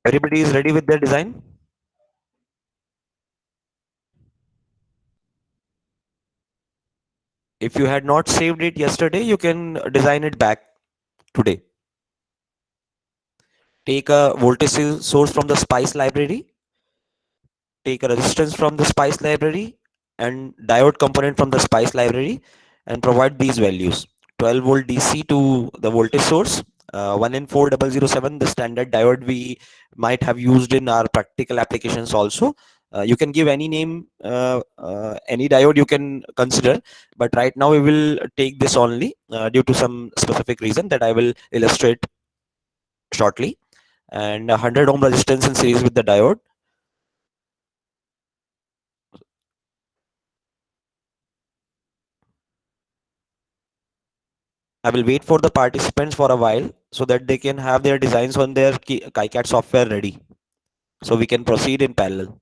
Everybody is ready with their design? If you had not saved it yesterday, you can design it back today. Take a voltage source from the Spice library, take a resistance from the Spice library, and diode component from the Spice library, and provide these values. 12 volt DC to the voltage source, 1N4007, the standard diode we might have used in our practical applications also. You can give any name, any diode you can consider, but right now we will take this only due to some specific reason that I will illustrate shortly. And 100 ohm resistance in series with the diode. I will wait for the participants for a while so that they can have their designs on their KiCad software ready. So we can proceed in parallel.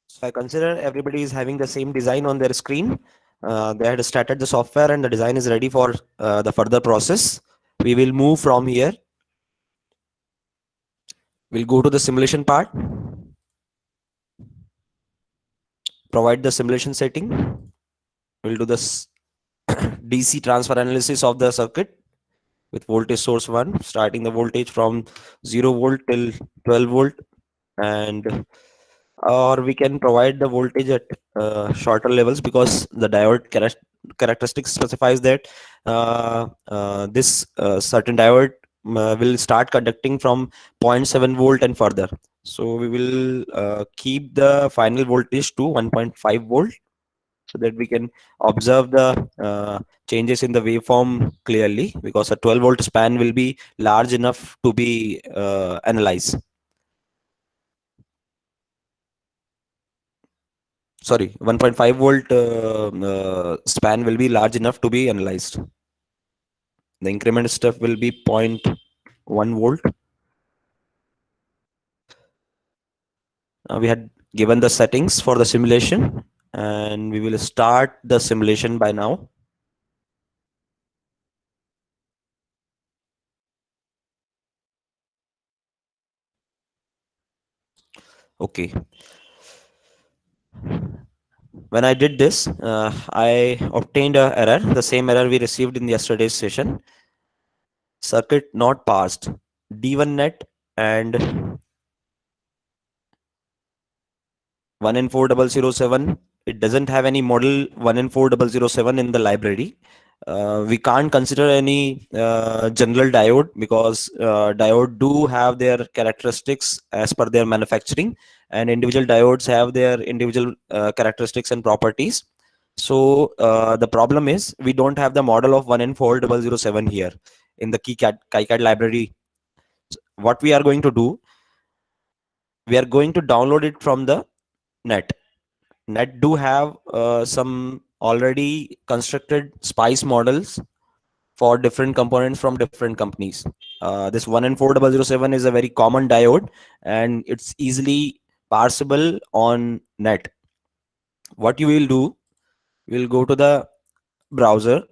So I consider everybody is having the same design on their screen. They had started the software and the design is ready for the further process. We will move from here. We'll go to the simulation part, provide the simulation setting. We'll do this DC transfer analysis of the circuit with voltage source 1, starting the voltage from 0 volt till 12 volt, and or we can provide the voltage at shorter levels because the diode characteristics specifies that this certain diode will start conducting from zero point 0.7 volt and further. So we will keep the final voltage to 1.5 volt so that we can observe the changes in the waveform clearly, because a 12 volt span will be large enough to be analyzed. Sorry, 1.5 volt span will be large enough to be analyzed. The increment step will be 0.1 volt. We had given the settings for the simulation, and we will start the simulation by now. Okay. When I did this, I obtained an error, the same error we received in yesterday's session. Circuit not passed. D1 net and 1N4007. It doesn't have any model 1N4007 in the library. We can't consider any general diode because diode do have their characteristics as per their manufacturing, and individual diodes have their individual characteristics and properties. So the problem is we don't have the model of 1N4007 here in the KiCad library. What we are going to do, we are going to download it from the net. Net do have some already constructed spice models for different components from different companies. This 1N4007 is a very common diode and it's easily parsable on net. What you will do, you will go to the browser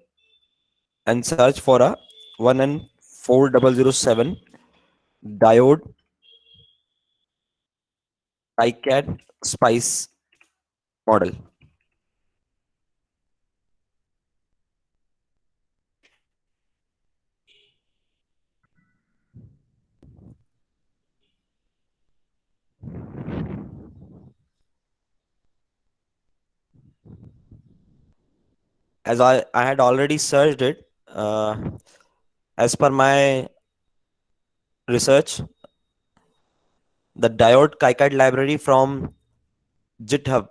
and search for a 1N4007 diode KiCad Spice model. As I had already searched it, as per my research, the diode KiCad library from GitHub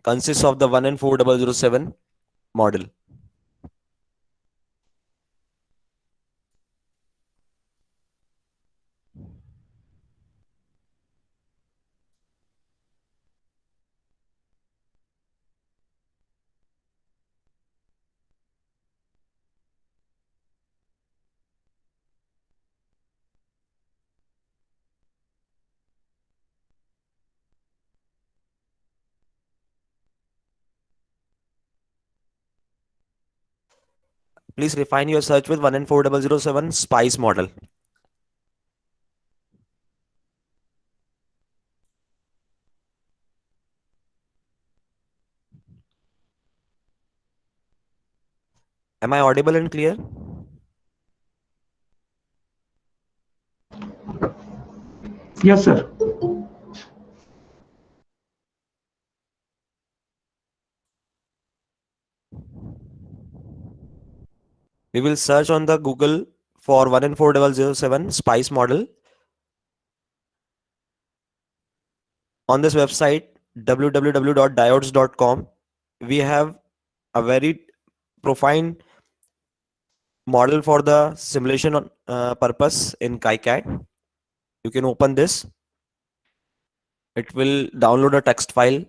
consists of the 1N4007 model. Please refine your search with 1N4007 Spice model. Am I audible and clear? Yes, sir. We will search on the Google for 1N4007 Spice model. On this website, www.diodes.com, we have a very profound model for the simulation purpose in KiCad. You can open this. It will download a text file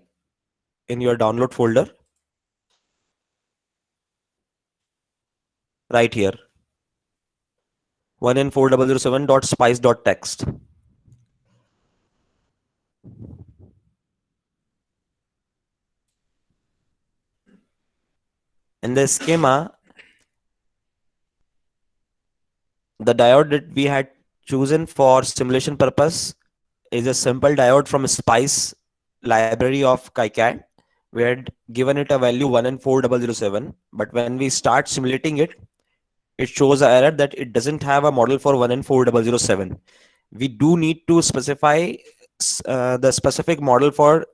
in your download folder right here. 1N4007.spice.txt. In the schema, the diode that we had chosen for simulation purpose is a simple diode from Spice library of KiCad. We had given it a value 1N4007, but when we start simulating it, it shows an error that it doesn't have a model for 1N4007. We do need to specify the specific model for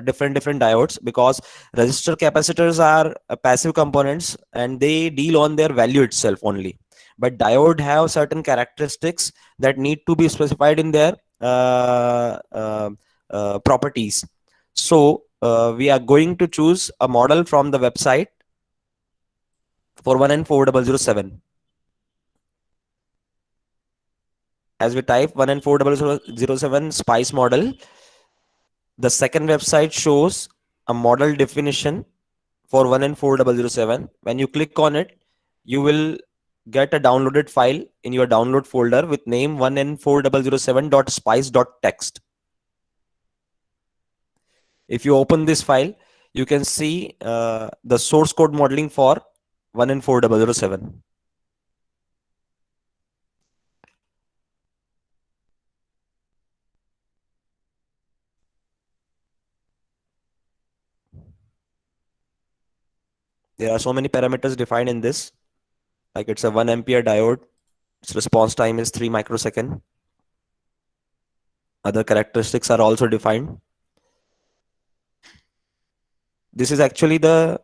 different diodes, because resistor capacitors are passive components and they deal on their value itself only, but diode have certain characteristics that need to be specified in their properties. So we are going to choose a model from the website for 1N4007. As we type 1N4007 Spice model, the second website shows a model definition for 1N4007. When you click on it, you will get a downloaded file in your download folder with name 1N4007.spice.txt. If you open this file, you can see the source code modeling for 1N4007. There are so many parameters defined in this, like it's a 1 ampere diode. Its response time is 3 microsecond. Other characteristics are also defined. This is actually the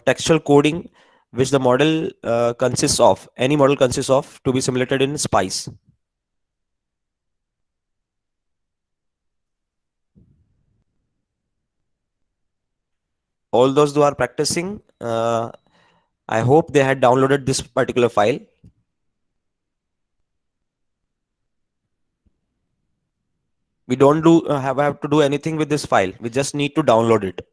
textual coding which the model consists of. Any model consists of to be simulated in Spice. All those who are practicing, I hope they had downloaded this particular file. We don't have to do anything with this file. We just need to download it.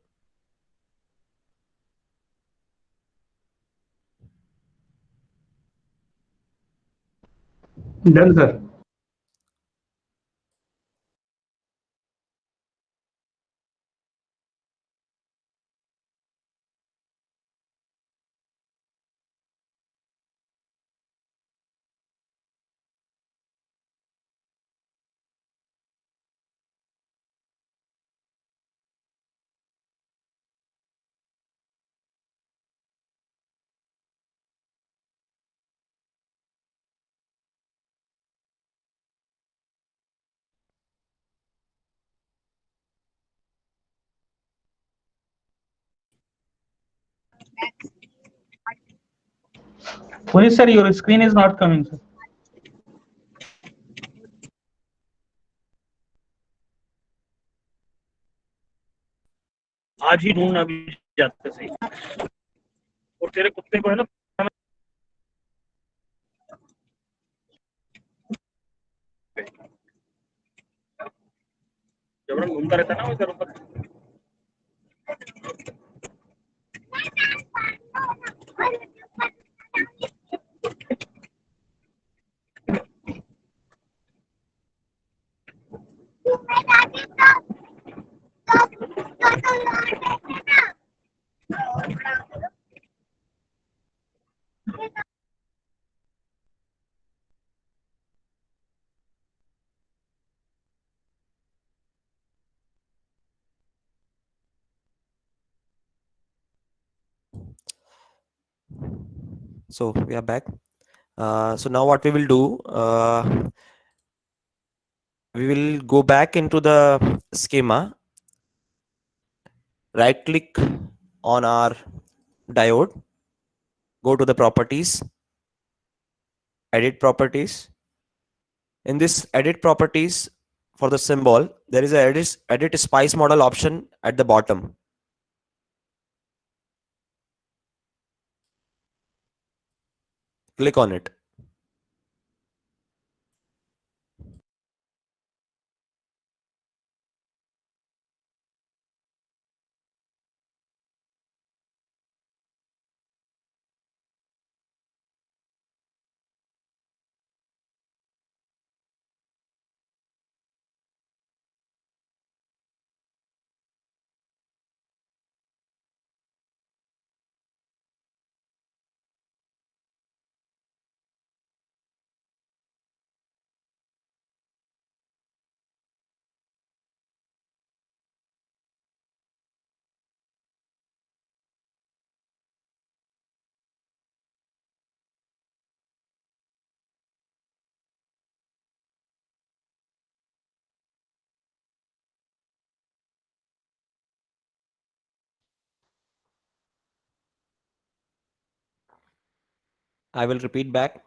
Done, sir. Puri sir, your screen is not coming, sir. आज ही ढूंढना भी जाते सही। और तेरे कुत्ते को है ना, जबरन घूमता रहता है ना वो इधर उधर। So we are back. So now what we will do, we will go back into the schema, right click on our diode, go to the properties, edit properties. In this edit properties, for the symbol, there is a edit spice model option at the bottom. Click on it. I will repeat back.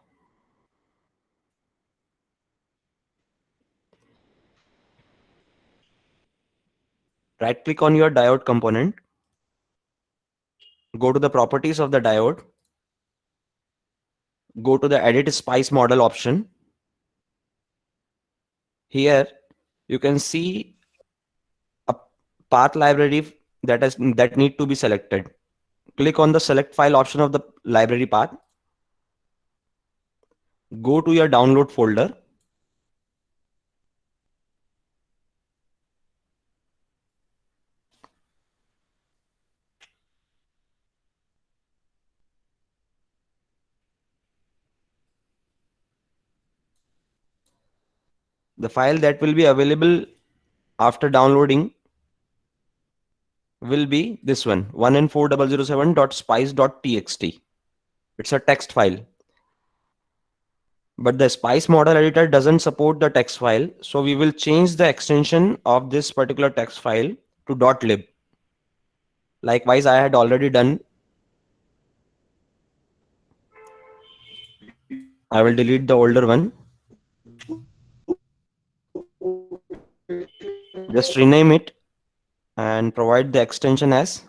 Right click on your diode component, go to the properties of the diode, go to the edit spice model option. Here you can see a path library that need to be selected. Click on the select file option of the library path. Go to your download folder. The file that will be available after downloading will be this one, 1n4007.spice.txt. It's a text file. But the Spice model editor doesn't support the text file. So we will change the extension of this particular text file to .lib. Likewise, I had already done. I will delete the older one. Just rename it and provide the extension as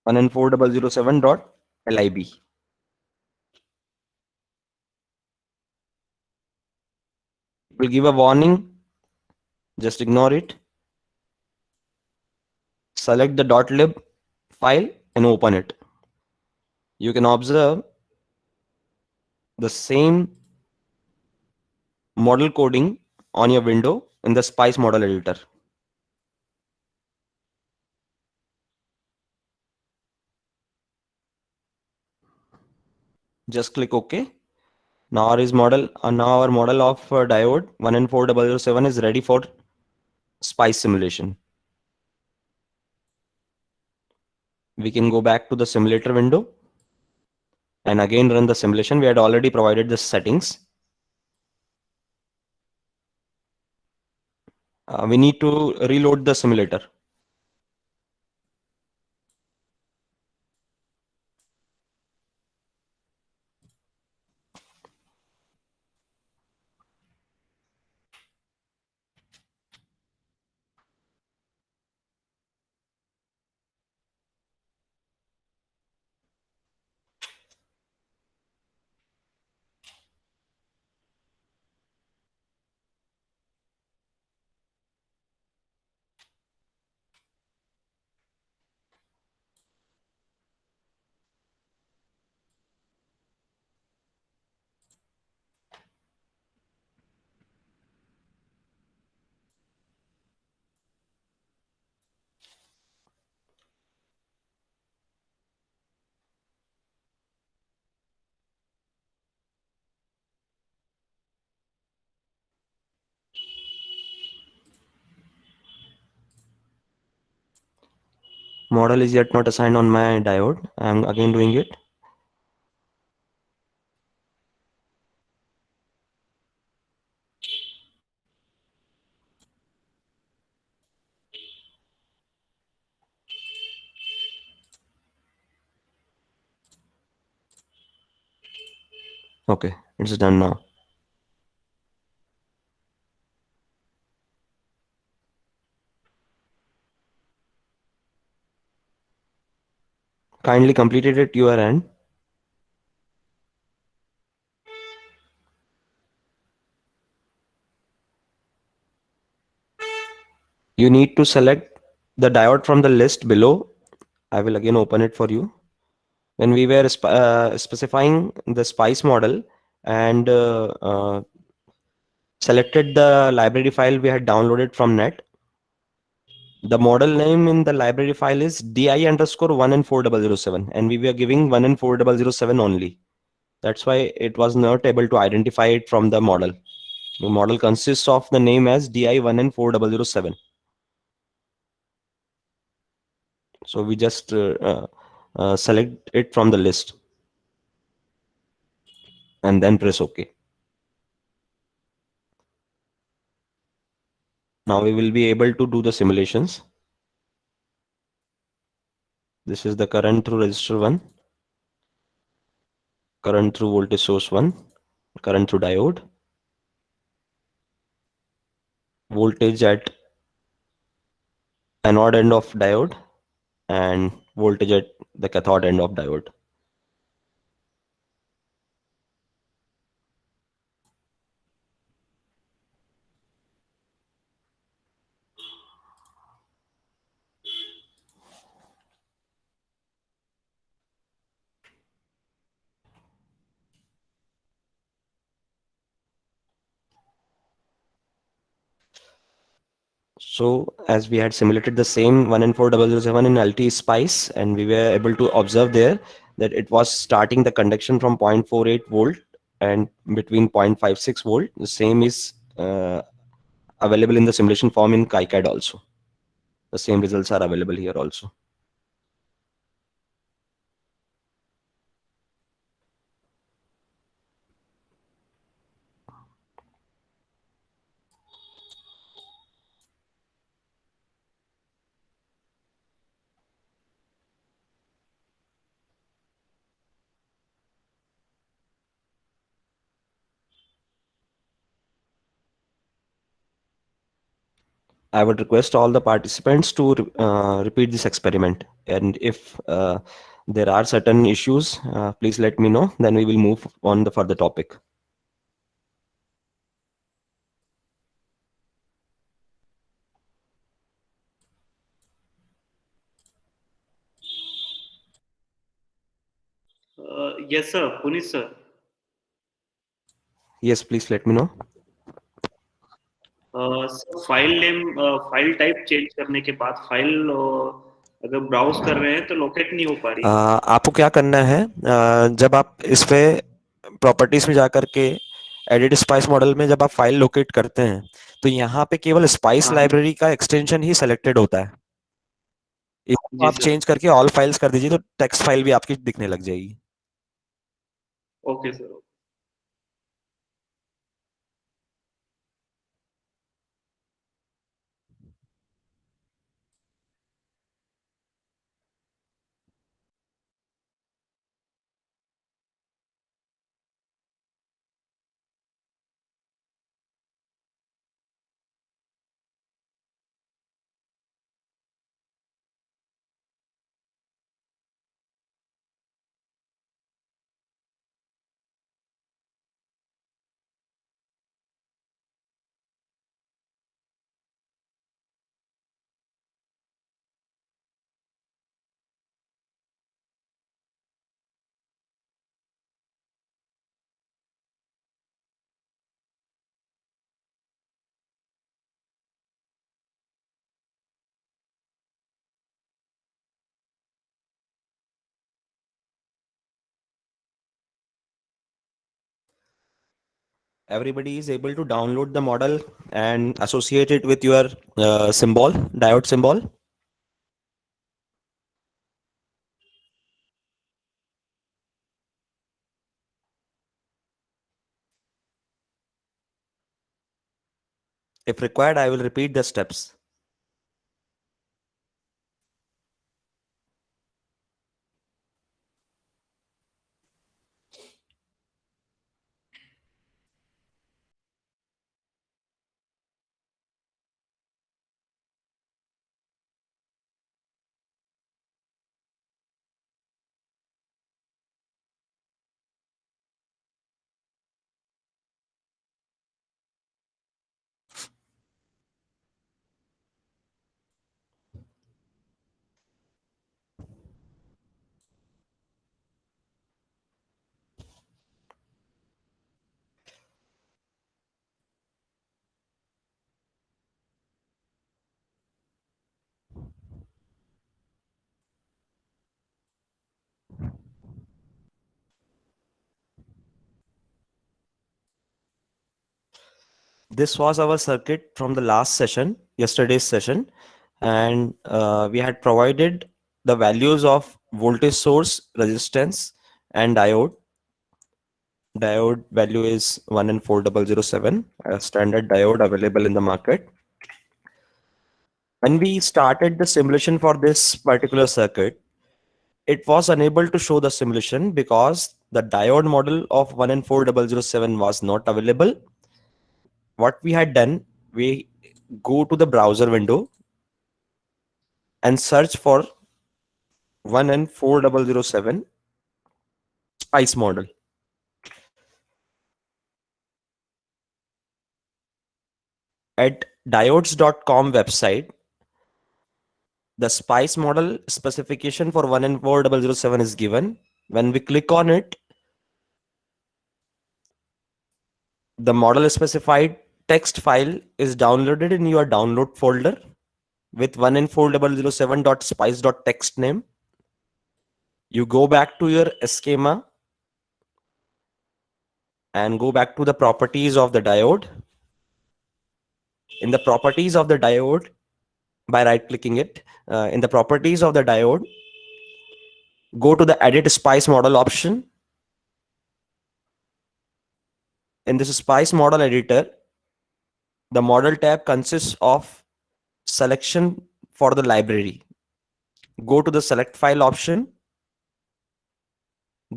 1n4007.lib. It will give a warning. Just ignore it. Select the .lib file and open it. You can observe the same model coding on your window in the Spice model editor. Just click OK. Now our model of diode 1n4007 is ready for Spice simulation. We can go back to the simulator window and again run the simulation. We had already provided the settings. We need to reload the simulator. Model is yet not assigned on my diode. I'm again doing it. Okay, it's done now. Kindly completed it your end. You need to select the diode from the list below. I will again open it for you. When we were specifying the SPICE model and selected the library file we had downloaded from net, the model name in the library file is di underscore 1N4007, and we were giving 1N4007 only. That's why it was not able to identify it from the model. The model consists of the name as di1N4007. So we just select it from the list and then press OK. Now we will be able to do the simulations. This is the current through resistor 1, current through voltage source 1, current through diode, voltage at anode end of diode, and voltage at the cathode end of diode. So as we had simulated the same 1N4007 in LT Spice, and we were able to observe there that it was starting the conduction from 0.48 volt and between 0.56 volt. The same is available in the simulation form in KiCad also. The same results are available here also. I would request all the participants to repeat this experiment. And if there are certain issues, please let me know. Then we will move on the further topic. Yes, sir. Puneet, sir. Yes, please let me know. File name file type change करने के बाद file अगर browse कर रहे हैं तो locate नहीं हो पा रही। आपको क्या करना है, जब आप इस पे प्रॉपर्टीज में जाकर के एडिट स्पाइस मॉडल में जब आप फाइल लोकेट करते हैं तो यहाँ पे केवल स्पाइस हाँ लाइब्रेरी का एक्सटेंशन ही सेलेक्टेड होता है। इसको जी आप सर। चेंज करके ऑल फाइल्स कर दीजिए तो टेक्स्ट फाइल भी आपकी दिखने लग जाएगी। Okay sir. Everybody is able to download the model and associate it with your symbol, diode symbol. If required, I will repeat the steps. This was our circuit from the last session, yesterday's session, and we had provided the values of voltage source, resistance, and diode. Diode value is 1N4007, a standard diode available in the market. When we started the simulation for this particular circuit, it was unable to show the simulation because the diode model of 1N4007 was not available. What we had done, we go to the browser window and search for 1N4007 SPICE model. At diodes.com website, the SPICE model specification for 1N4007 is given. When we click on it, the model specified text file is downloaded in your download folder with 1N4007.spice.txt name. You go back to your schema and go back to the properties of the diode. In the properties of the diode, by right clicking it, in the properties of the diode, go to the edit SPICE model option. In this SPICE model editor, the model tab consists of selection for the library. Go to the select file option,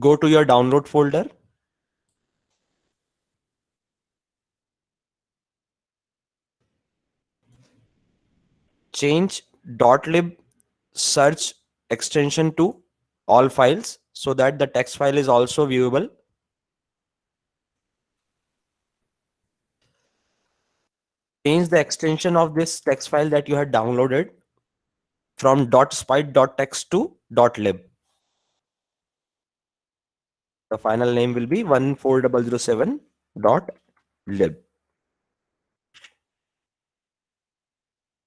go to your download folder, change .lib search extension to all files so that the text file is also viewable. Change the extension of this text file that you had downloaded from .spice.txt to .lib. The final name will be 14007.lib.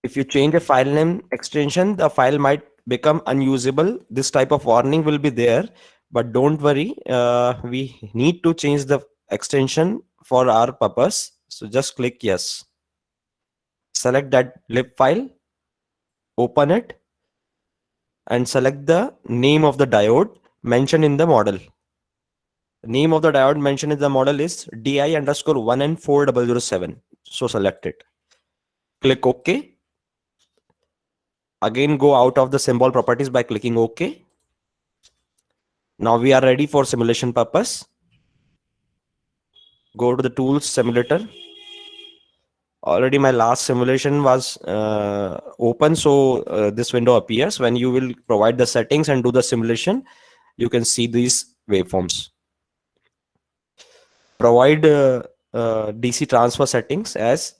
If you change a file name extension, the file might become unusable. This type of warning will be there, but don't worry. We need to change the extension for our purpose. So just click yes. Select that lib file, open it, and select the name of the diode mentioned in the model. The name of the diode mentioned in the model is DI_1N4007. So select it. Click OK. Again, go out of the symbol properties by clicking OK. Now we are ready for simulation purpose. Go to the tools simulator. Already my last simulation was open, so this window appears. When you will provide the settings and do the simulation, you can see these waveforms. Provide DC transfer settings as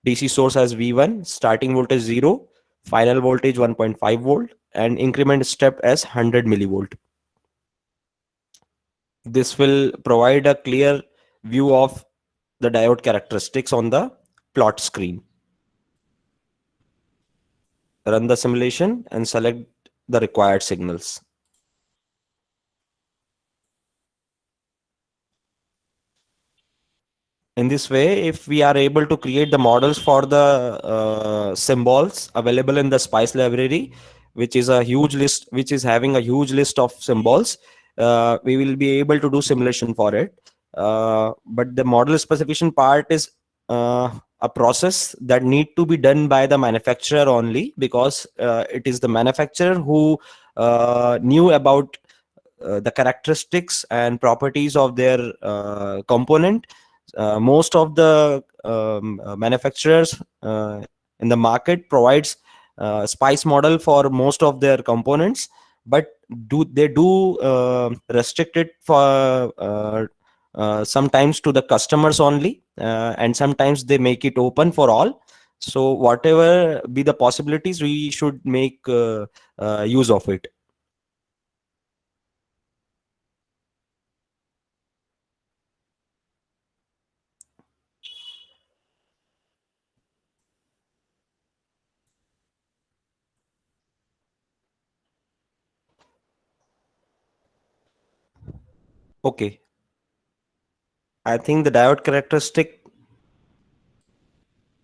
DC source as V1, starting voltage 0, final voltage 1.5 volt, and increment step as 100 millivolt. This will provide a clear view of the diode characteristics on the plot screen. Run the simulation and select the required signals. In this way, if we are able to create the models for the symbols available in the SPICE library, which is a huge list, which is having a huge list of symbols, we will be able to do simulation for it. But the model specification part is a process that need to be done by the manufacturer only, because it is the manufacturer who knew about the characteristics and properties of their component. Most of the manufacturers in the market provides spice model for most of their components, but do restrict it for sometimes to the customers only, and sometimes they make it open for all. So whatever be the possibilities, we should make use of it. Okay, I think the diode characteristic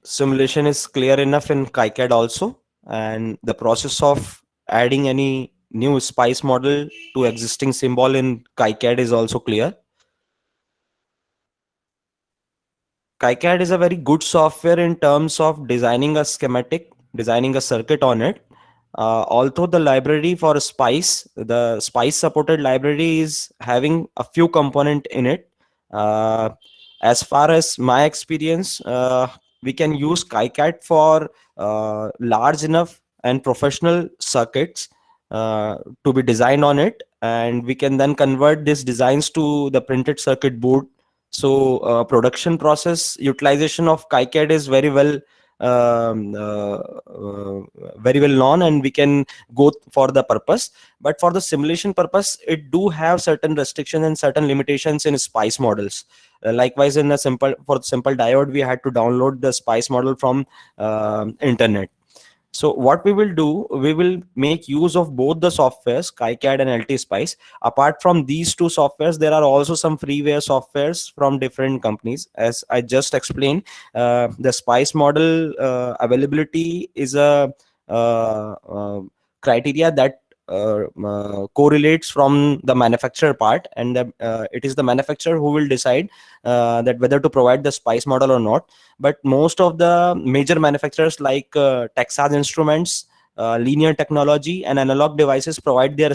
simulation is clear enough in KiCad also, and the process of adding any new spice model to existing symbol in KiCad is also clear. KiCad is a very good software in terms of designing a schematic, designing a circuit on it. Although the library for Spice, the Spice supported library is having a few component in it. Uh, as far as my experience, we can use KiCad for large enough and professional circuits to be designed on it, and we can then convert these designs to the printed circuit board. So production process utilization of KiCad is um, uh, uh, very well known, and we can go for the purpose. But for the simulation purpose, it do have certain restrictions and certain limitations in spice models. Likewise, in the simple diode, we had to download the spice model from internet. So what we will do, we will make use of both the softwares, KiCad and LT Spice. Apart from these two softwares, there are also some freeware softwares from different companies. As I just explained, the Spice model availability is a criteria that correlates from the manufacturer part, and it is the manufacturer who will decide that whether to provide the Spice model or not. But most of the major manufacturers like Texas Instruments, Linear Technology, and Analog Devices provide their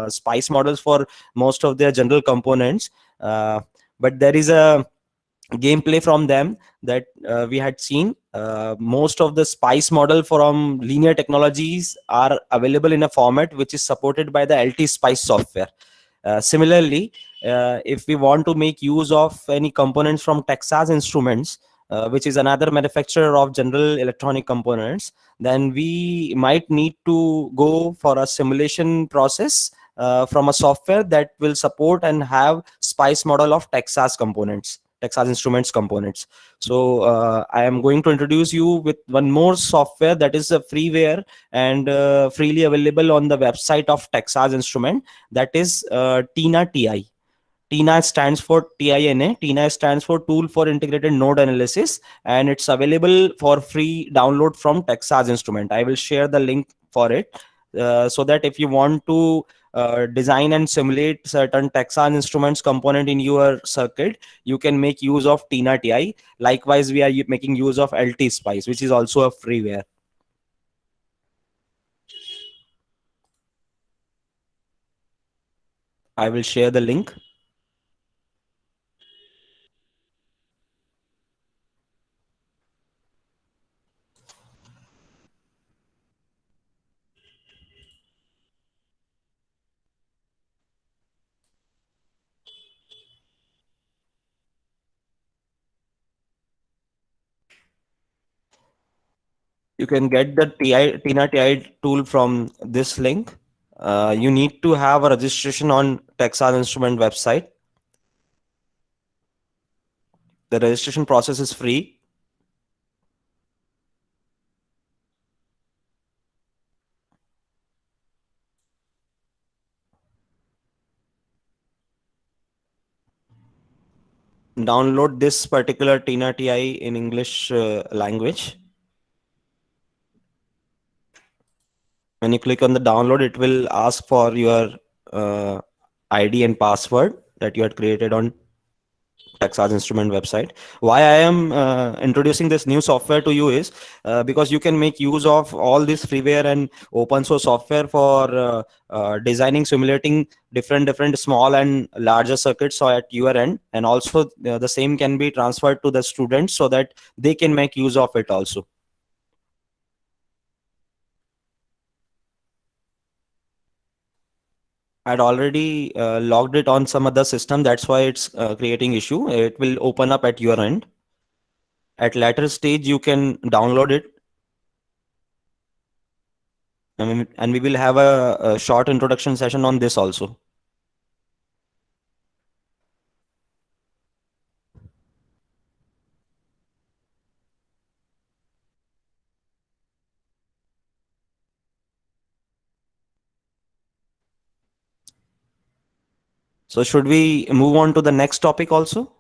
spice models for most of their general components. But there is a gameplay from them that we had seen. Most of the spice model from Linear Technologies are available in a format which is supported by the LT Spice software. Similarly, if we want to make use of any components from Texas Instruments, which is another manufacturer of general electronic components, then we might need to go for a simulation process from a software that will support and have spice model of Texas Instruments components. So I am going to introduce you with one more software that is a freeware and freely available on the website of Texas Instrument, that is TINA TI. TINA stands for TINA. TINA stands for Tool for Integrated Node Analysis, and it's available for free download from Texas Instrument. I will share the link for it so that if you want to design and simulate certain Texas Instruments component in your circuit, you can make use of TINA TI. Likewise, we are making use of LT Spice, which is also a freeware. I will share the link. You can get the TINA TI tool from this link. You need to have a registration on Texas Instrument website. The registration process is free. Download this particular TINA TI in English language. When you click on the download, it will ask for your ID and password that you had created on Texas Instrument website. Why I am introducing this new software to you is because you can make use of all this freeware and open source software for designing, simulating different small and larger circuits at your end, and also the same can be transferred to the students so that they can make use of it also. I'd already logged it on some other system. That's why it's creating issue. It will open up at your end. At later stage, you can download it. And we will have a short introduction session on this also. So should we move on to the next topic also?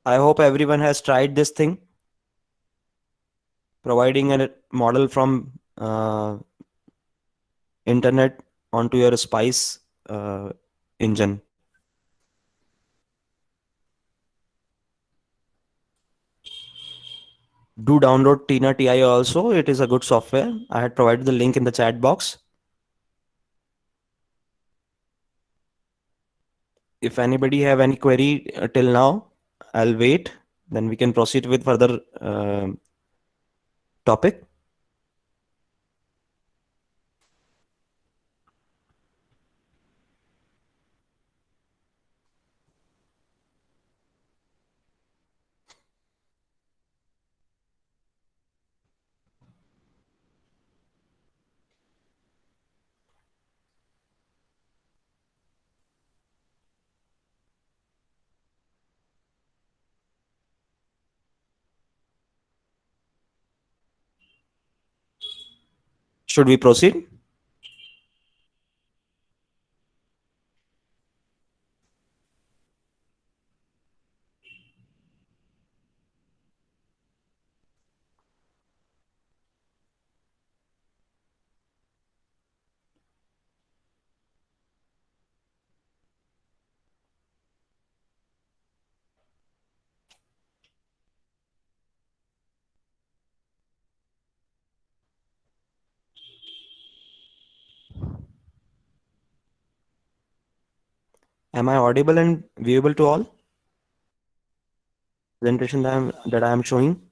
I hope everyone has tried this thing, providing a model from internet onto your Spice engine. Do download Tina TI also. It is a good software. I had provided the link in the chat box. If anybody have any query till now, I'll wait. Then we can proceed with further topic. Should we proceed? Am I audible and viewable to all? Presentation that I am showing.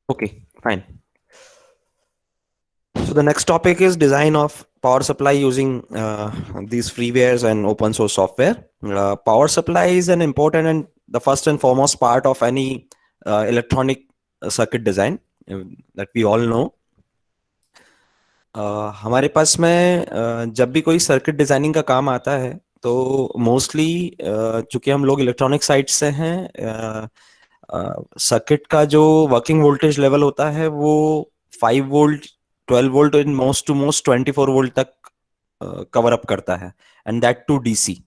Okay, fine. So the next topic is design of power supply using these freewares and open source software. Power supply is an important and the first and foremost part of any electronic circuit design that we all know. हमारे पास में जब भी कोई circuit designing का काम आता है तो मोस्टली चूंकि हम लोग इलेक्ट्रॉनिक साइड से हैं, सर्किट का जो वर्किंग वोल्टेज लेवल होता है वो 5 volt, 12 volt in most to most 24 volt तक कवर अप करता है, and that to DC.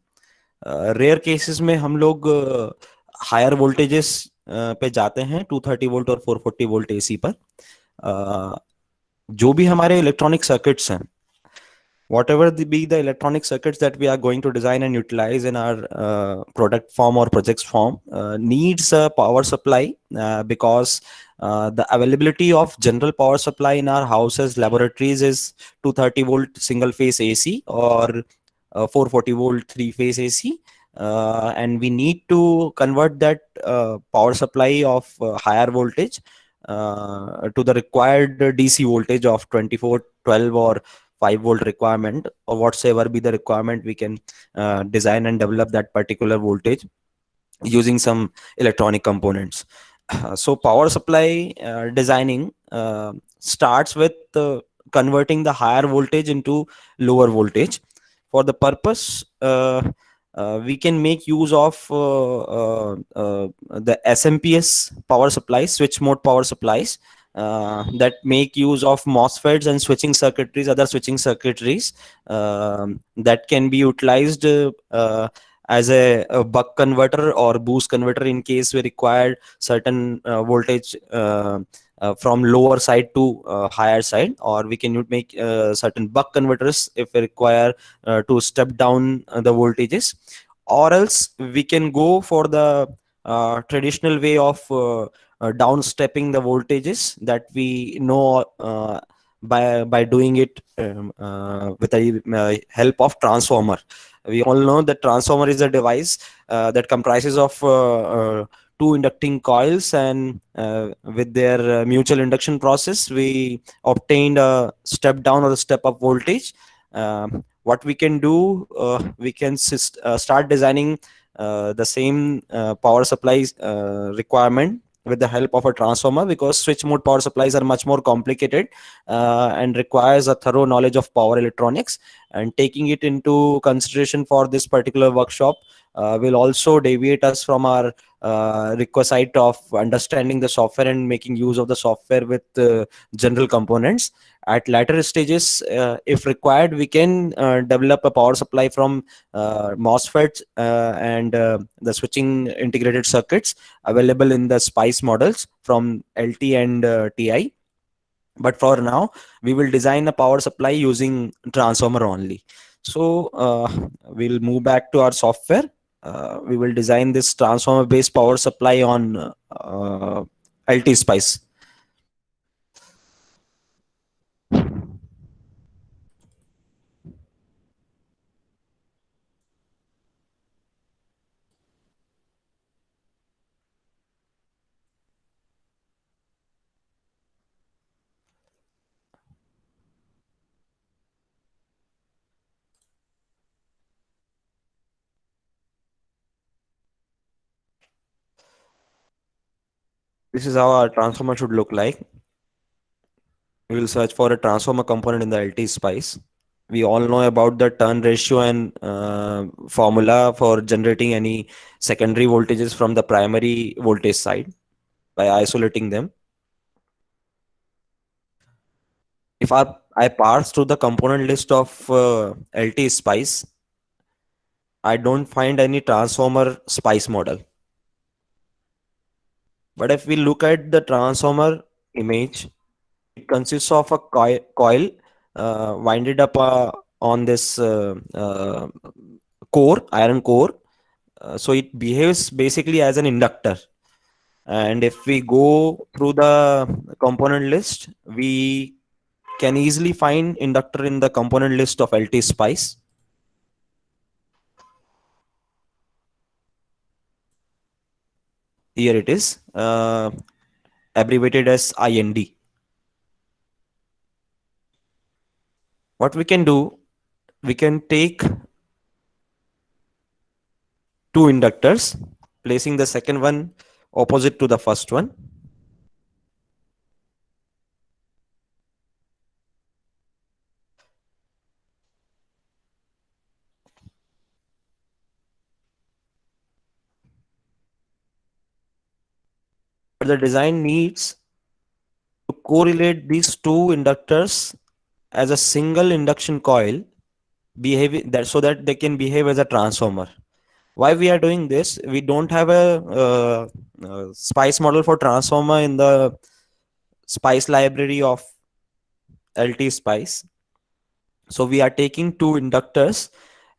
Rare cases में हम लोग हायर वोल्टेजेस पे जाते हैं, 230 वोल्ट और 440 वोल्ट एसी पर. जो भी हमारे इलेक्ट्रॉनिक सर्किट्स हैं, whatever be the electronic circuits that we are going to design and utilize in our product form or projects form, needs a power supply, because the availability of general power supply in our houses, laboratories is 230 volt single phase AC or 440 volt three phase AC, and we need to convert that power supply of higher voltage to the required DC voltage of 24, 12 or 5 volt requirement, or whatsoever be the requirement, we can design and develop that particular voltage. using some electronic components. So power supply designing starts with converting the higher voltage into lower voltage. For the purpose, we can make use of the SMPS power supplies, switch mode power supplies, that make use of MOSFETs and switching circuitries, other switching circuitries, that can be utilized as a buck converter or boost converter in case we require certain voltage from lower side to higher side, or we can make certain buck converters if we require to step down the voltages, or else we can go for the traditional way of downstepping the voltages that we know by doing it with the help of transformer. We all know that transformer is a device that comprises of two inducting coils, and with their mutual induction process we obtained a step down or a step up voltage. What we can do, we can start designing the same power supplies requirement with the help of a transformer, because switch mode power supplies are much more complicated and requires a thorough knowledge of power electronics. And taking it into consideration for this particular workshop will also deviate us from our requisite of understanding the software and making use of the software with general components. At later stages, if required, we can develop a power supply from MOSFETs and the switching integrated circuits available in the SPICE models from LT and TI. But for now, we will design a power supply using transformer only. So we'll move back to our software. We will design this transformer based power supply on LT SPICE. This is how our transformer should look like. We will search for a transformer component in the LT SPICE. We all know about the turn ratio and formula for generating any secondary voltages from the primary voltage side by isolating them. If I parse through the component list of LT SPICE, I don't find any transformer SPICE model. But if we look at the transformer image, it consists of a coil winded up on this core, iron core. So it behaves basically as an inductor. And if we go through the component list, we can easily find inductor in the component list of LT SPICE. Here it is, abbreviated as IND. What we can do, we can take two inductors, placing the second one opposite to the first one. But the design needs to correlate these two inductors as a single induction coil, behaving that so that they can behave as a transformer. Why we are doing this? We don't have a SPICE model for transformer in the SPICE library of LT SPICE. So we are taking two inductors,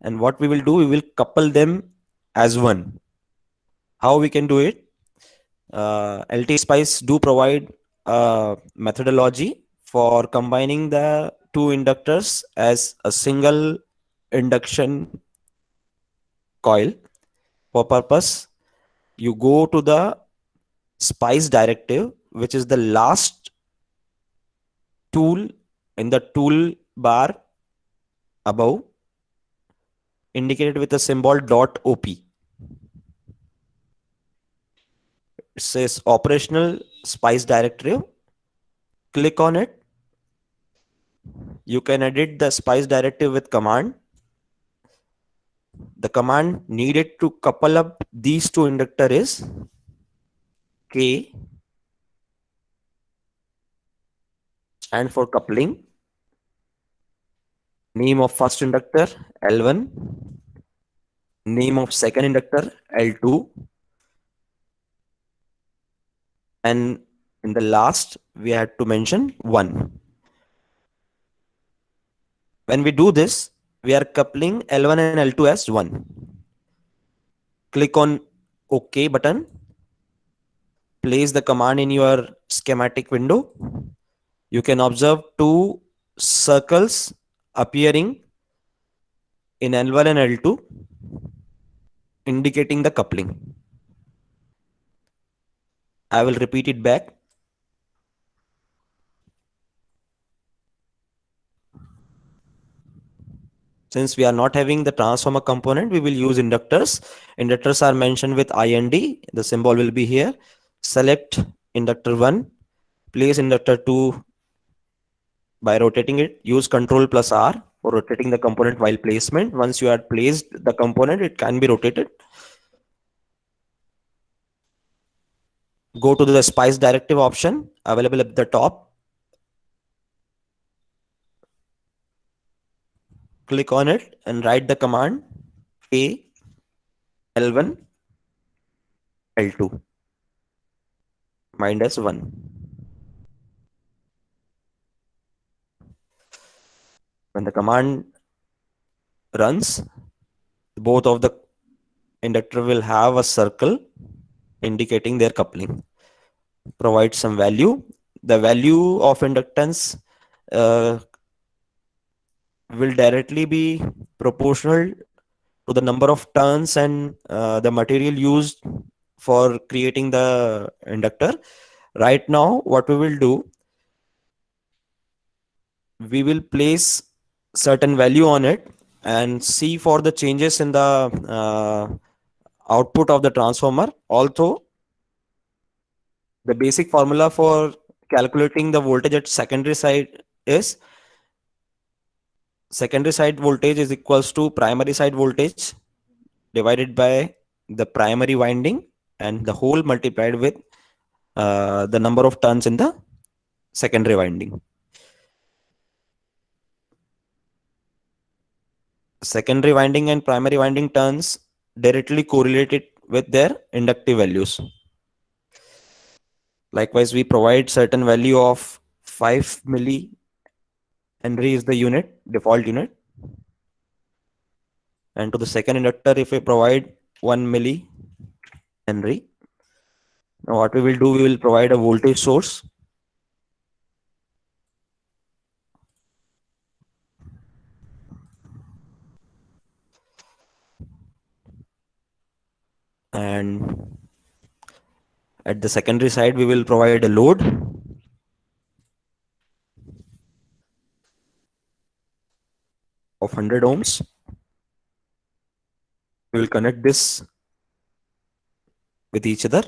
and what we will do, we will couple them as one. How we can do it? LT SPICE do provide a methodology for combining the two inductors as a single induction coil. For purpose, you go to the SPICE directive, which is the last tool in the tool bar above, indicated with the symbol .op. It says operational spice directive. Click on it. You can edit the spice directive with command. The command needed to couple up these two inductor is K, stand for coupling. Name of first inductor L1. Name of second inductor L2. And in the last, we had to mention 1. When we do this, we are coupling L1 and L2 as 1. Click on OK button. Place the command in your schematic window. You can observe two circles appearing in L1 and L2, indicating the coupling. I will repeat it back. Since we are not having the transformer component, we will use inductors. Inductors are mentioned with IND. The symbol will be here. Select inductor 1. Place inductor 2 by rotating it. Use Ctrl plus R for rotating the component while placement. Once you have placed the component, it can be rotated. Go to the spice directive option available at the top. Click on it and write the command A L1 L2 mind as 1. When the command runs, both of the inductor will have a circle indicating their coupling. Provide some value. The value of inductance will directly be proportional to the number of turns and the material used for creating the inductor. Right now, what we will do, we will place certain value on it and see for the changes in the output of the transformer. Although the basic formula for calculating the voltage at secondary side is secondary side voltage is equals to primary side voltage divided by the primary winding and the whole multiplied with the number of turns in the secondary winding. Secondary winding and primary winding turns directly correlated with their inductive values. Likewise, we provide certain value of 5 milli Henry is the unit, default unit. And to the second inductor, if we provide 1 milli Henry, now what we will do, we will provide a voltage source. And at the secondary side, we will provide a load. Of 100 ohms. We will connect this with each other.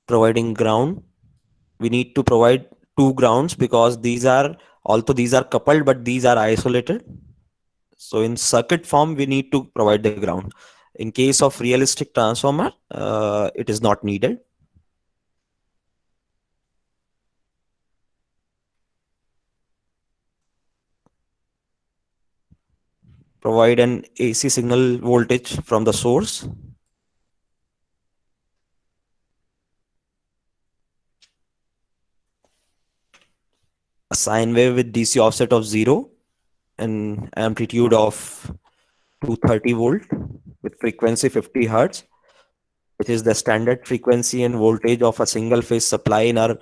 Providing ground. We need to provide 2 grounds because these are, although these are coupled, but these are isolated. So in circuit form, we need to provide the ground. In case of realistic transformer, it is not needed. Provide an AC signal voltage from the source. A sine wave with DC offset of 0 and amplitude of 230 volt with frequency 50 hertz, which is the standard frequency and voltage of a single phase supply in our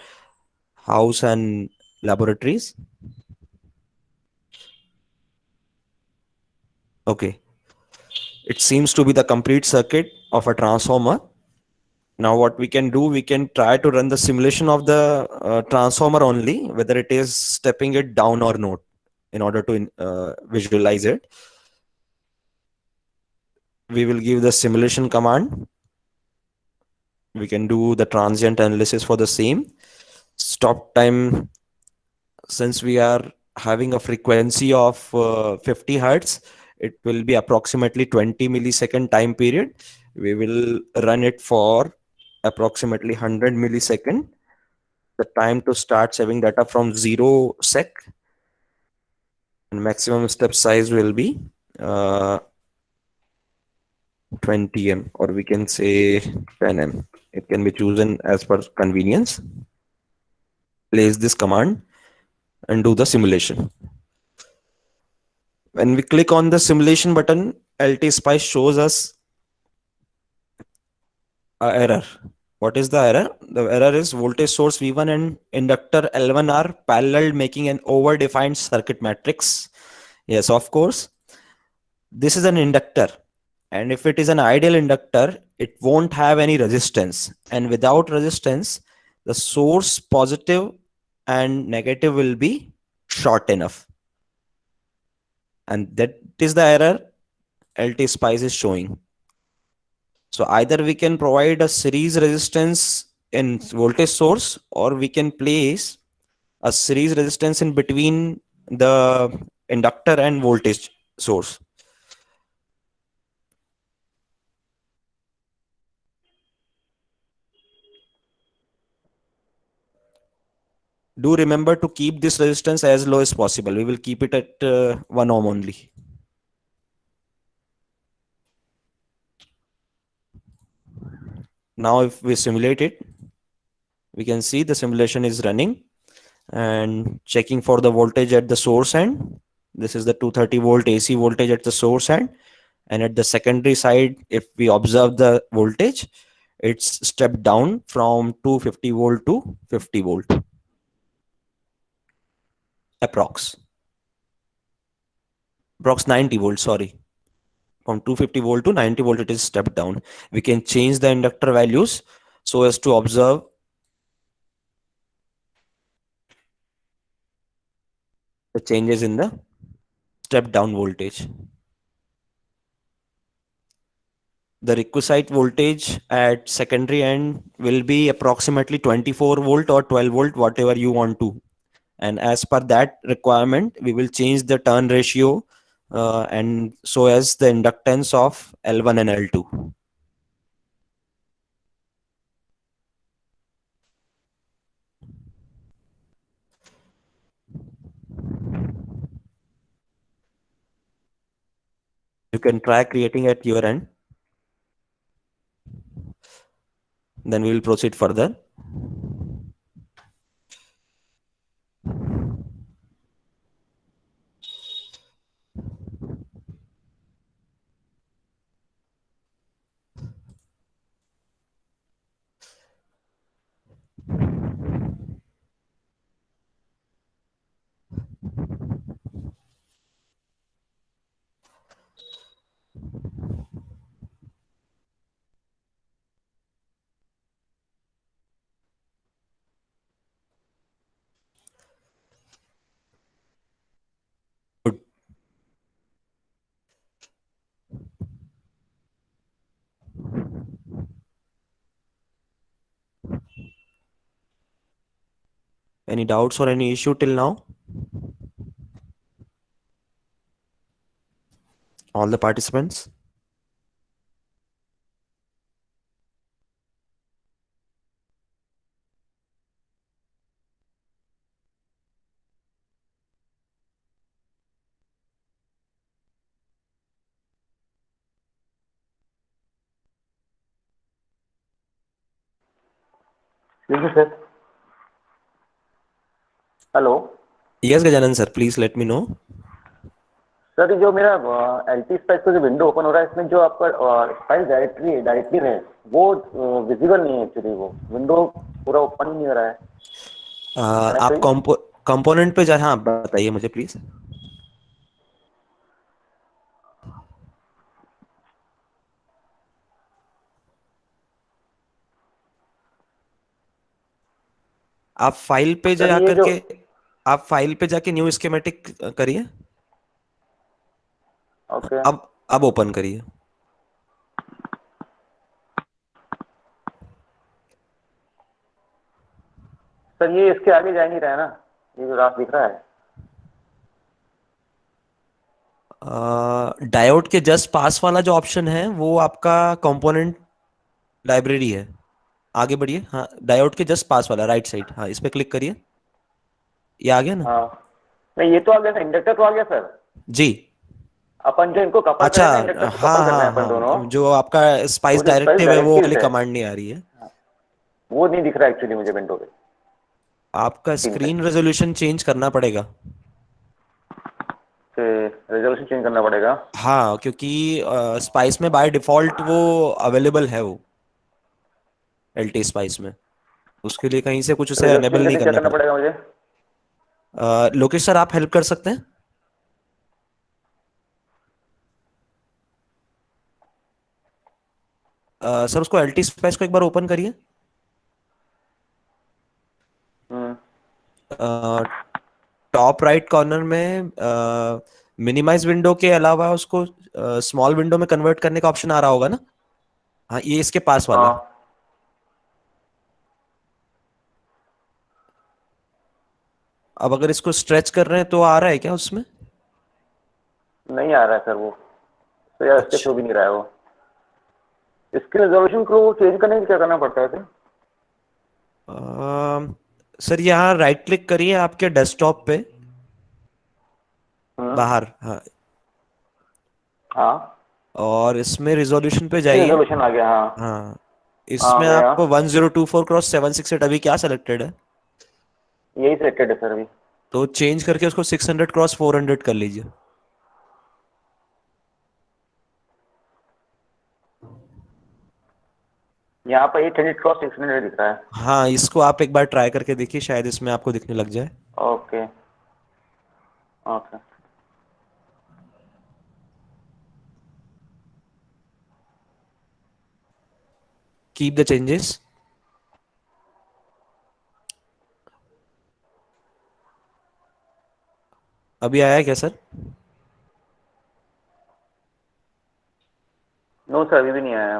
house and laboratories. Okay. It seems to be the complete circuit of a transformer. Now what we can do, we can try to run the simulation of the transformer only, whether it is stepping it down or not, in order to visualize it. We will give the simulation command. We can do the transient analysis for the same. Stop time, since we are having a frequency of 50 hertz, it will be approximately 20 millisecond time period. We will run it for approximately 100 millisecond. The time to start saving data from 0 sec, and maximum step size will be 20 m, or we can say 10 m. It can be chosen as per convenience. Place this command and do the simulation. When we click on the simulation button, LT-Spice shows us an error. What is the error? The error is voltage source V1 and inductor L1 are parallel, making an over-defined circuit matrix. Yes, of course. This is an inductor. And if it is an ideal inductor, it won't have any resistance. And without resistance, the source positive and negative will be short enough. And that is the error LT-Spice is showing. So either we can provide a series resistance in voltage source, or we can place a series resistance in between the inductor and voltage source. Do remember to keep this resistance as low as possible. We will keep it at 1 ohm only. Now if we simulate it, we can see the simulation is running and checking for the voltage at the source end. This is the 230 volt AC voltage at the source end. And at the secondary side, if we observe the voltage, it's stepped down from 250 volt to 50 volt. Approx 90 volt, sorry. From 250 volt to 90 volt, it is stepped down. We can change the inductor values so as to observe the changes in the step down voltage. The requisite voltage at secondary end will be approximately 24 volt or 12 volt, whatever you want to. And as per that requirement, we will change the turn ratio and so as the inductance of L1 and L2. You can try creating at your end. Then we will proceed further. Good. Any doubts or any issue till now? All the participants? Excuse me, sir. Hello Yes, Gajanan sir, please let me know. Sir, जो मेरा LT spice का जो window open हो रहा है, इसमें जो आपका स्पाइस डायरेक्टली है वो विजिबल नहीं है। एक्चुअली वो विंडो पूरा ओपन ही नहीं हो रहा है। आप कंपोनेंट पे हाँ बताइए मुझे प्लीज। आप फाइल पे सर जा ये जो करके आप फाइल पे जाके न्यू स्कीमेटिक करिए। ओके अब ओपन करिए। सर, ये इसके आगे जा नहीं रहा है ना, ये जो ग्राफ दिख रहा है। डायोड के जस्ट पास वाला जो ऑप्शन है वो आपका कंपोनेंट लाइब्रेरी है। आगे बढ़िए। हाँ, डायोड के जस्ट पास वाला राइट साइड, हाँ इस पे क्लिक करिए। ये आ गया ना? हाँ, नहीं ये तो आ गया सर, इंडक्टर तो आ गया सर। जी। अपन जो इनको कपल अच्छा, करें ना, इंडक्टर को हाँ कपल करना है हाँ अपन दोनों। हाँ, जो आपका वो स्पाइस जो स्पाइस डायरेक्टिव है वो डायरेक्टिव वाली है, कमांड नहीं आ रही है। वो नहीं दिख रहा एक्चुअली मुझे विंडो पे, आपका स्क्रीन पे। स्क्रीन रेजोल्यूशन चेंज करना पड़ेगा। रेजोल्यूशन चेंज करना पड़ेगा। हाँ, क्योंकि स्पाइस में बाय डिफॉल्ट वो अवेलेबल है, वो एलटी स्पाइस में। उसके लिए कहीं से कुछ उसे रेजोल्यूशन चेंज अनेबल नहीं करने के लिए क्या करना करना पड़ता। पड़ेगा मुझे? लोकेश सर, आप हेल्प कर सकते हैं? सर, उसको एलटी स्पाइस को एक बार ओपन करिए। हम्म। टॉप राइट कॉर्नर में मिनिमाइज विंडो के अलावा उसको स्मॉल विंडो में कन्वर्ट करने का ऑप्शन आ रहा होगा ना? हाँ, ये इसके पास वाला। हाँ, अब अगर इसको स्ट्रेच कर रहे हैं तो आ रहा है क्या उसमें? नहीं आ रहा है सर वो, तो यार इसके अच्छा। थ्रू भी नहीं रहा है वो। इसके रेजोल्यूशन को चेंज करने के लिए क्या करना पड़ता है सर? सर, यहाँ राइट क्लिक करिए आपके डेस्कटॉप पे हम्म। बाहर, हाँ, हाँ, और इसमें रिजोल्यूशन पे इसके जाइए। रेजोल्यूशन आ गया, हाँ। हाँ, आ इसमें गया। आप 1024x768 अभी क्या सेलेक्टेड है? यही सिलेक्टेड है सर अभी। तो चेंज करके उसको 600x400 कर लीजिए। यहाँ पर 800x600 दिख रहा है। हाँ, इसको आप एक बार ट्राई करके देखिए, शायद इसमें आपको दिखने लग जाए। Okay okay. Keep the changes. अभी आया है क्या सर? नो सर, अभी भी नहीं आया।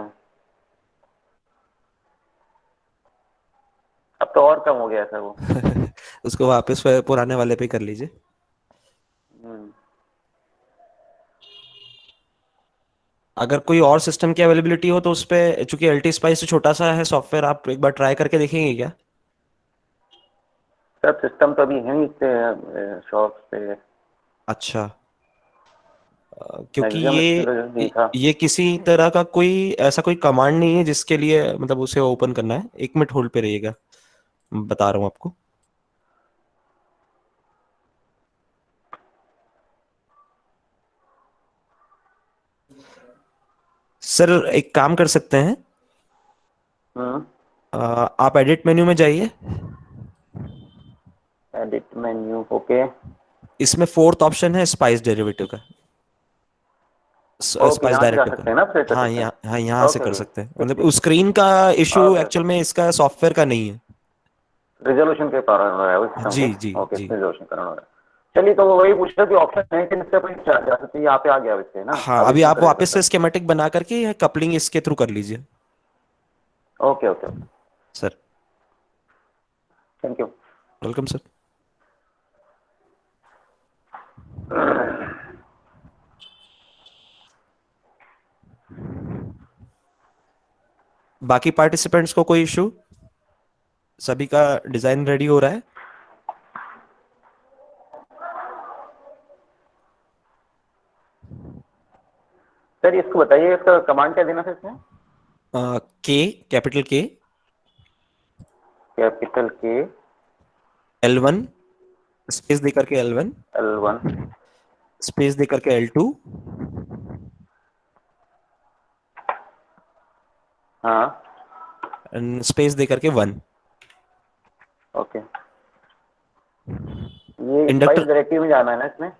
अब तो और कम हो गया सर वो। उसको वापस पुराने वाले पे कर लीजिए। हम्म। अगर कोई और सिस्टम की अवेलेबिलिटी हो तो उस पे, चूंकि एलटी स्पाइस तो छोटा सा है सॉफ्टवेयर, आप एक बार ट्राई करके देखेंगे क्या? सर सिस्टम तो अभी है नहीं इतने शॉप पे। अच्छा। क्योंकि मैक्सिमम इसकी वजह से नहीं था। ये किसी तरह का कोई ऐसा कोई कमांड नहीं है जिसके लिए मतलब उसे ओपन करना है। एक मिनट होल्ड पे रहिएगा, बता रहा हूँ आपको। सर, एक काम कर सकते हैं। हम्म। आप एडिट मेन्यू में जाइए। Edit menu, okay. इसमें फोर्थ ऑप्शन है स्पाइस डेरिवेटिव का, ओके, स्पाइस यहाँ से जा डायरेक्टिव का। सकते हैं ना, फिर कर हाँ, सकते हैं। यहाँ यहाँ से ओके कर ओके, सकते हैं। ठीक मतलब ठीक। उस स्क्रीन का इशू ओके ओके। एक्चुअल में इसका सॉफ्टवेयर का नहीं है। रिजोल्यूशन के कारण हो रहा है वो सिस्टम जी के। जी ओके, जी। रिजोल्यूशन कारण हो रहा है। चलिए, तो वो वही पूछ रहा कि ऑप्शन है कि इससे अपन जा सकते हैं, यहाँ पे आ गया इससे ना, हाँ, अब अभी इसमें आप करेक्ट वापस होता से है। स्कीमेटिक बना करके कपलिंग इसके थ्रू कर लीजिए okay okay okay. Sir. Thank you. Welcome sir. बाकी पार्टिसिपेंट्स को कोई इशू? सभी का डिजाइन रेडी हो रहा है? सर इसको बताइए, इसका कमांड क्या देना है इसमें? के, कैपिटल के, कैपिटल के, L1 स्पेस दे करके L1, L1। स्पेस दे करके L2, हाँ, स्पेस दे करके 1। ओके। ये स्पाइस इंडक्टर, डायरेक्टिव में जाना है ना इसमें?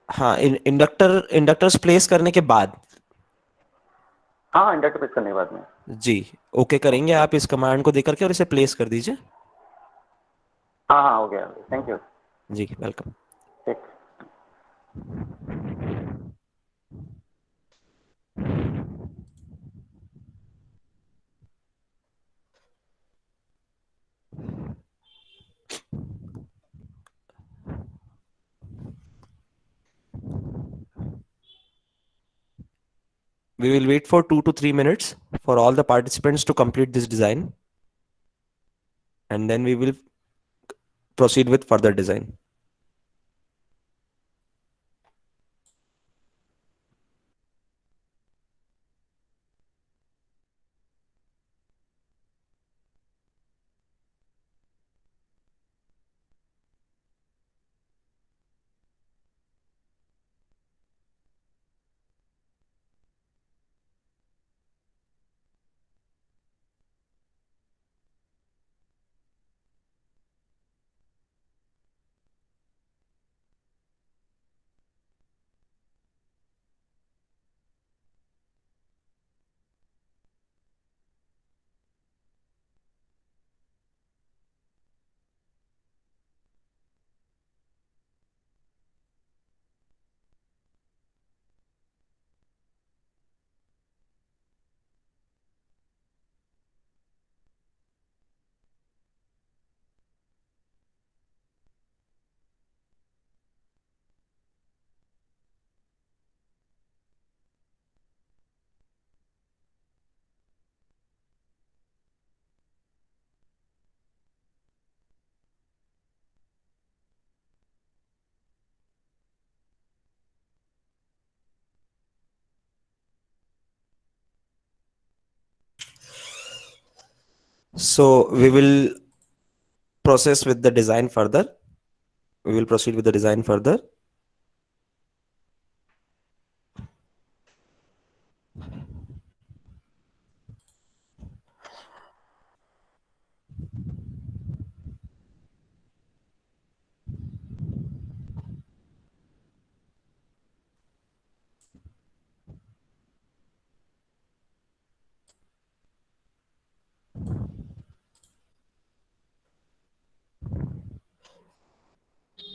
हाँ, इंडक्टर्स प्लेस करने के बाद। हाँ, इंडक्टर प्रेस करने के बाद में। जी। ओके करेंगे ओके। आप इस कमांड को दे करके और इसे प्लेस कर दीजिए। हाँ हाँ हो गया, थैंक यू। जी वेलकम। ठीक। We will wait for 2 to 3 minutes for all the participants to complete this design, and then we will proceed with further design. So we will process with the design further. We will proceed with the design further.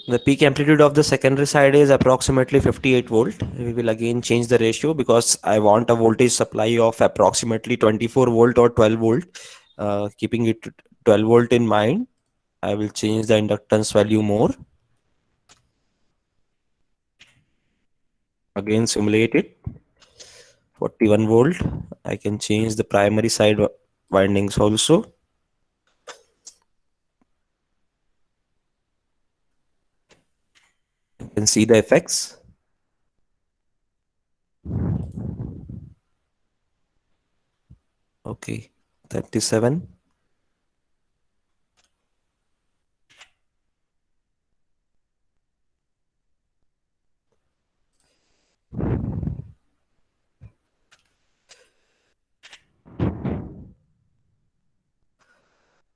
The peak amplitude of the secondary side is approximately 58 volt. We will again change the ratio because I want a voltage supply of approximately 24 volt or 12 volt. Keeping it 12 volt in mind, I will change the inductance value more. Again simulate it. 41 volt. I can change the primary side windings also. You can see the effects. Okay, 37.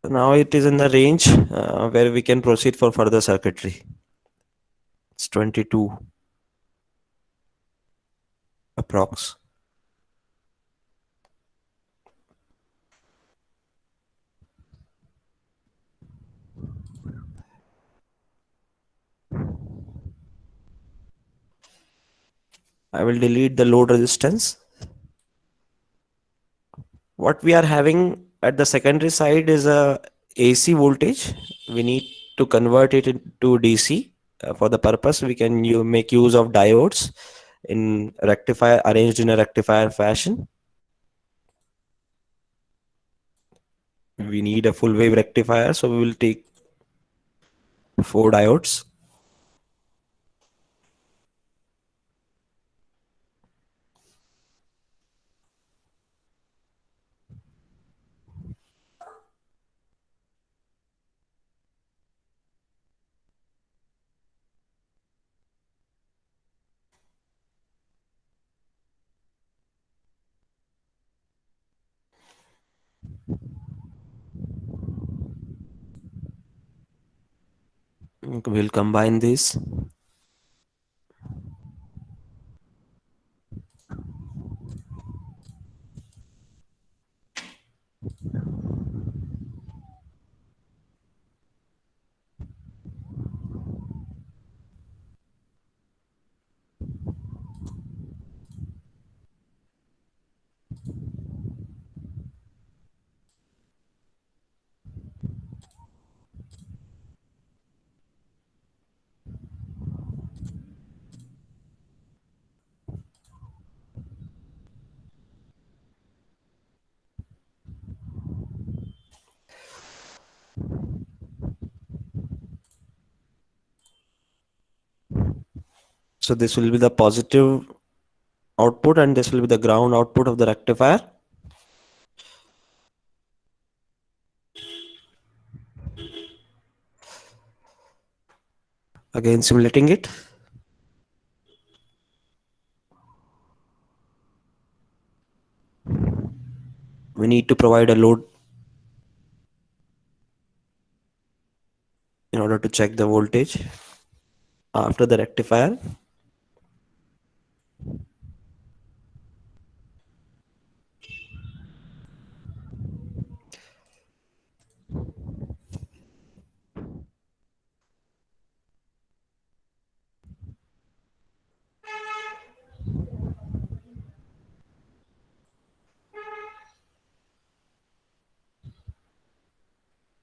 Now it is in the range where we can proceed for further circuitry. It's 22 approx. I will delete the load resistance. What we are having at the secondary side is a AC voltage. We need to convert it into DC. For the purpose, we can make use of diodes in rectifier, arranged in a rectifier fashion. We need a full wave rectifier, so we will take 4 diodes. We'll combine this. So this will be the positive output and this will be the ground output of the rectifier. Again simulating it. We need to provide a load in order to check the voltage after the rectifier.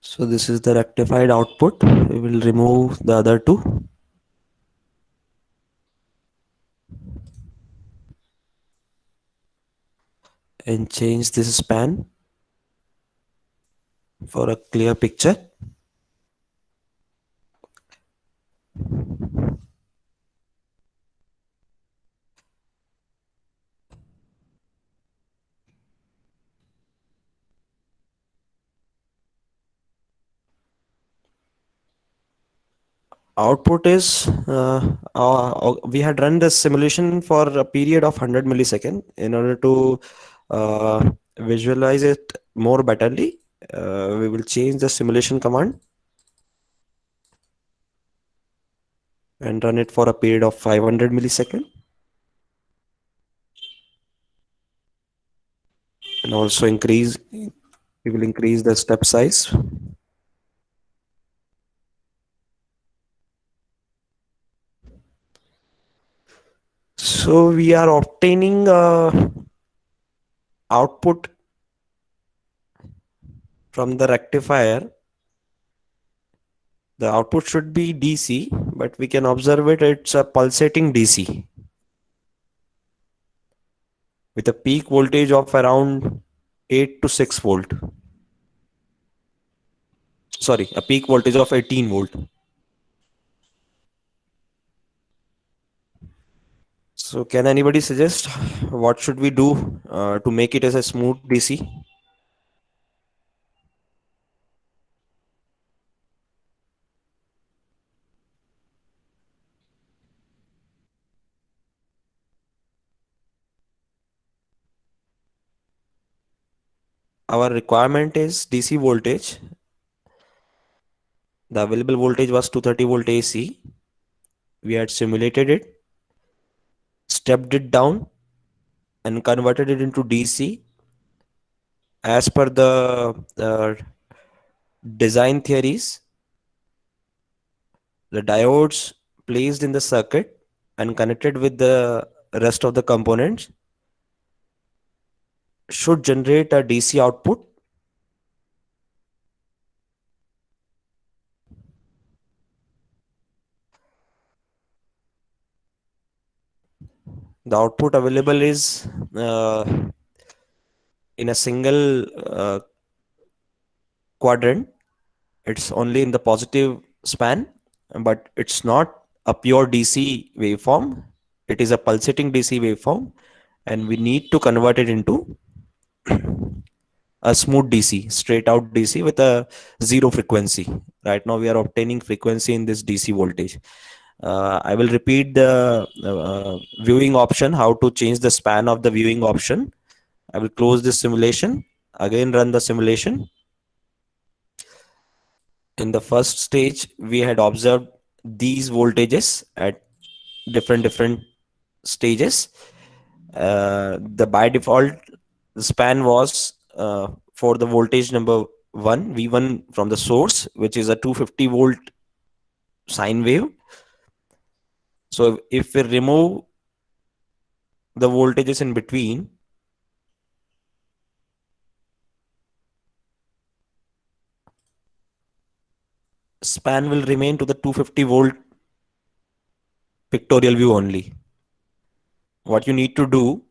So this is the rectified output. We will remove the other two. And change this span for a clear picture. Output is we had run this simulation for a period of 100 millisecond in order to visualize it more betterly. We will change the simulation command and run it for a period of 500 millisecond, and also we will increase the step size. So we are obtaining output from the rectifier. The output should be DC, but we can observe it's a pulsating DC with a peak voltage of around 8 to 6 volt. Sorry, a peak voltage of 18 volt. So can anybody suggest what should we do to make it as a smooth DC? Our requirement is DC voltage. The available voltage was 230 volt AC. We had simulated it, stepped it down, and converted it into DC as per the design theories. The diodes placed in the circuit and connected with the rest of the components should generate a DC output. The output available is in a single quadrant. It's only in the positive span, but it's not a pure DC waveform. It is a pulsating DC waveform, and we need to convert it into a smooth DC, straight out DC with a zero frequency. Right now we are obtaining frequency in this DC voltage. I will repeat the viewing option, how to change the span of the viewing option. I will close this simulation, again run the simulation. In the first stage, we had observed these voltages at different stages. The by default span was for the voltage number 1, V1 from the source, which is a 250 volt sine wave. So if we remove the voltages in between, span will remain to the 250 volt pictorial view only. What you need to do,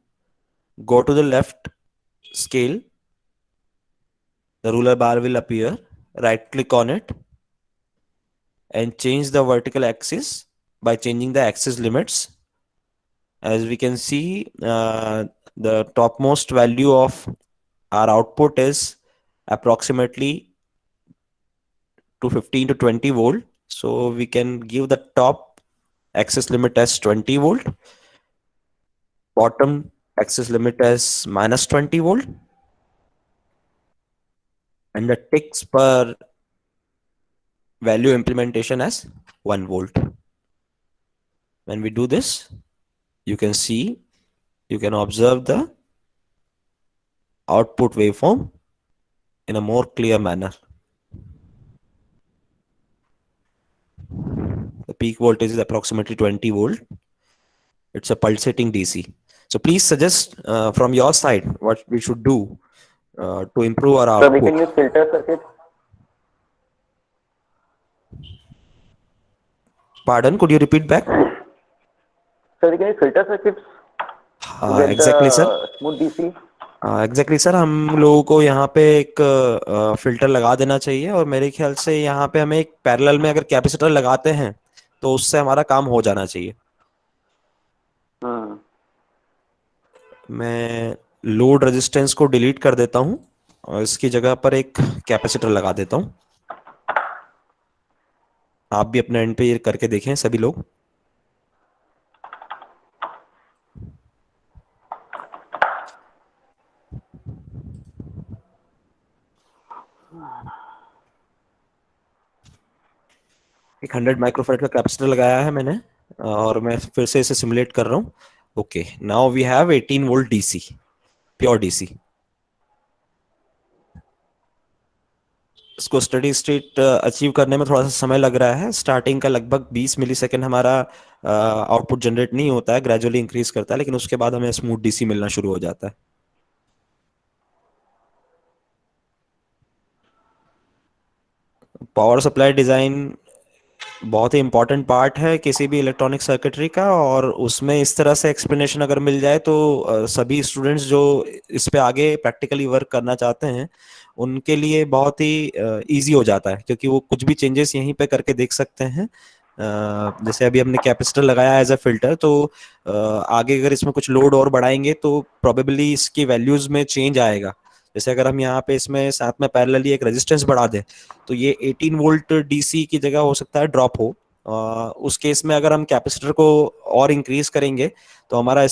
go to the left scale, the ruler bar will appear, right click on it and change the vertical axis by changing the axis limits. As we can see, the topmost value of our output is approximately to 15 to 20 volt. So we can give the top axis limit as 20 volt, bottom axis limit as minus 20 volt, and the ticks per value implementation as 1 volt. When we do this, you can see, you can observe the output waveform in a more clear manner. The peak voltage is approximately 20 volt. It's a pulsating DC. So please suggest from your side what we should do to improve our So we can output. use filter circuits. Pardon, could you repeat back? So we can use filter circuits to get Exactly, sir. the smooth DC. Exactly sir, हम लोगों को यहाँ पे एक filter लगा देना चाहिए और मेरे ख्याल से यहाँ पे हमें एक पैरेलल में अगर कैपेसिटर लगाते हैं तो उससे हमारा काम हो जाना चाहिए. हम्म. मैं लोड रेजिस्टेंस को डिलीट कर देता हूँ और इसकी जगह पर एक कैपेसिटर लगा देता हूँ. आप भी अपने एंड पे ये करके देखें सभी लोग. एक 100 माइक्रोफैराड का कैपेसिटर लगाया है मैंने और मैं फिर से इसे सिमुलेट कर रहा हूँ. Okay, now we have 18 volt DC, pure DC. इसको स्टडी स्टेट अचीव करने में थोड़ा सा समय लग रहा है. स्टार्टिंग का लगभग 20 मिलीसेकंड हमारा आउटपुट जनरेट नहीं होता है, ग्रेजुअली इंक्रीज करता है, लेकिन उसके बाद हमें स्मूथ डीसी मिलना शुरू हो जाता है. पावर सप्लाई डिजाइन बहुत ही इंपॉर्टेंट पार्ट है किसी भी इलेक्ट्रॉनिक सर्किटरी का, और उसमें इस तरह से एक्सप्लेनेशन अगर मिल जाए तो सभी स्टूडेंट्स जो इस पे आगे प्रैक्टिकली वर्क करना चाहते हैं उनके लिए बहुत ही इजी हो जाता है, क्योंकि वो कुछ भी चेंजेस यहीं पे करके देख सकते हैं. जैसे अभी हमने कैपेसिटर लगाया एज अ फिल्टर, तो आगे अगर इसमें कुछ लोड और बढ़ाएंगे तो प्रोबेबली इसकी वैल्यूज में चेंज आएगा. जैसे अगर हम यहाँ पे इसमें साथ में पैरेलली एक रेजिस्टेंस बढ़ा दें तो ये 18 वोल्ट डीसी की जगह हो सकता है ड्रॉप हो. उस केस में अगर हम कैपेसिटर को और इंक्रीज करेंगे तो हमारा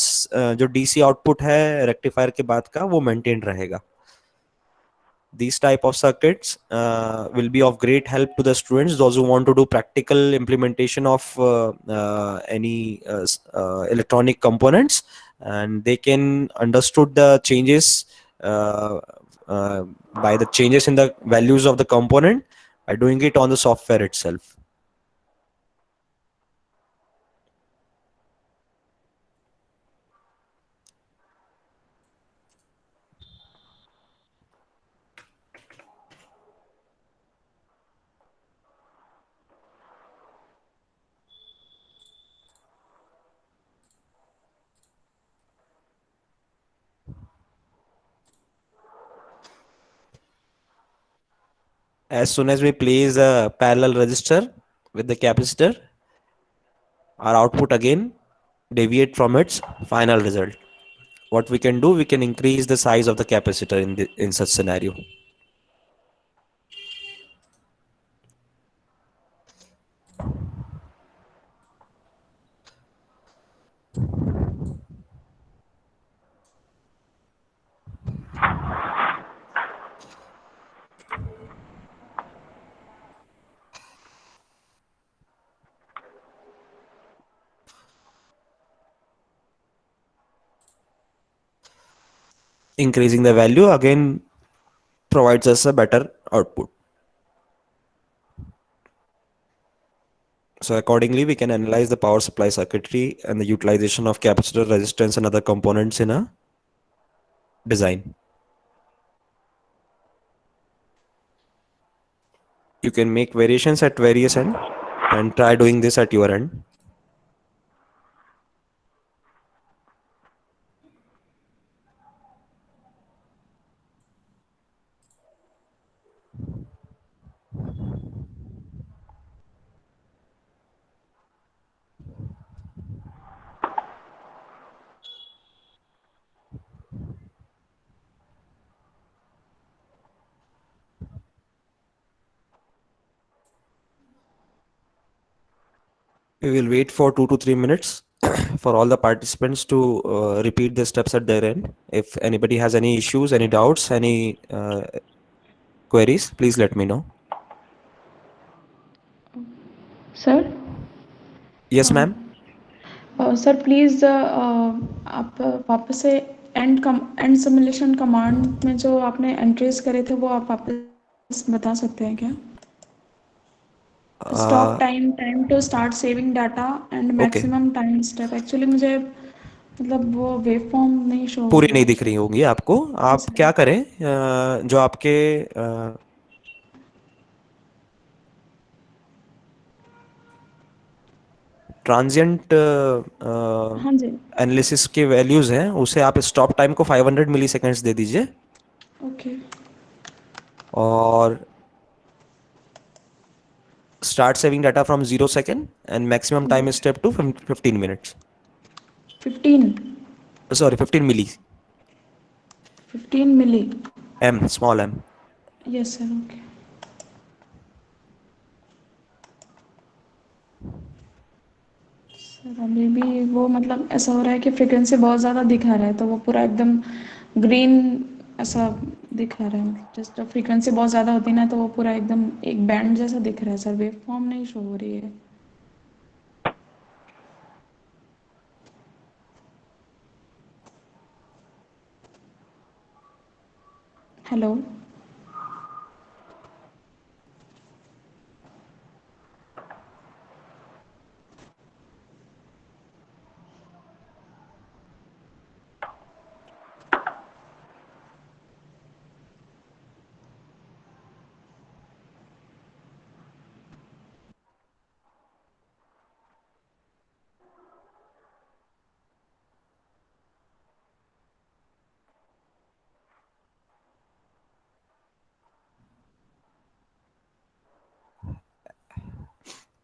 जो डीसी आउटपुट है रेक्टिफायर के बाद का वो मेंटेन रहेगा. These type of circuits will be of great help to the students, those who want to do practical implementation of any electronic components, and they can understood the changes by the changes in the values of the component by doing it on the software itself. As soon as we place a parallel resistor with the capacitor, our output again deviate from its final result. What we can do, we can increase the size of the capacitor in such scenario. Increasing the value again provides us a better output. So accordingly, we can analyze the power supply circuitry and the utilization of capacitor, resistance, and other components in a design. you can make variations at various end and try doing this at your end. We will wait for 2 to 3 minutes for all the participants to repeat the steps at their end. If anybody has any issues, any doubts, any queries, please let me know. Sir Yes, ma'am. Sir please आप वापस से and simulation command में जो आपने entries करे थे वो आप वापस बता सकते हैं क्या? Stop time to start saving data and maximum time step. Actually मुझे मतलब वो वेव फॉर्म नहीं शो हो पूरी रही नहीं है। दिख रही होंगी आपको। आप सर। क्या करें, जो आपके ट्रांजिएंट हाँ जी। एनालिसिस के वैल्यूज हैं, उसे आप स्टॉप टाइम को 500 मिली सेकेंड्स दे दीजिए ओके। और start saving data from 0 second and maximum time step to 15 minutes 15 sorry 15 milli 15 milli. M, small m. Yes sir. Okay sir अभी भी वो मतलब ऐसा हो रहा है कि फ्रीक्वेंसी बहुत ज़्यादा दिखा रहा है तो वो पूरा एकदम ग्रीन ऐसा दिखा रहा है। जस्ट जब फ्रीक्वेंसी बहुत ज़्यादा होती है ना तो वो पूरा एकदम एक बैंड जैसा दिख रहा है सर। वेव फॉर्म नहीं शो हो रही है। Hello.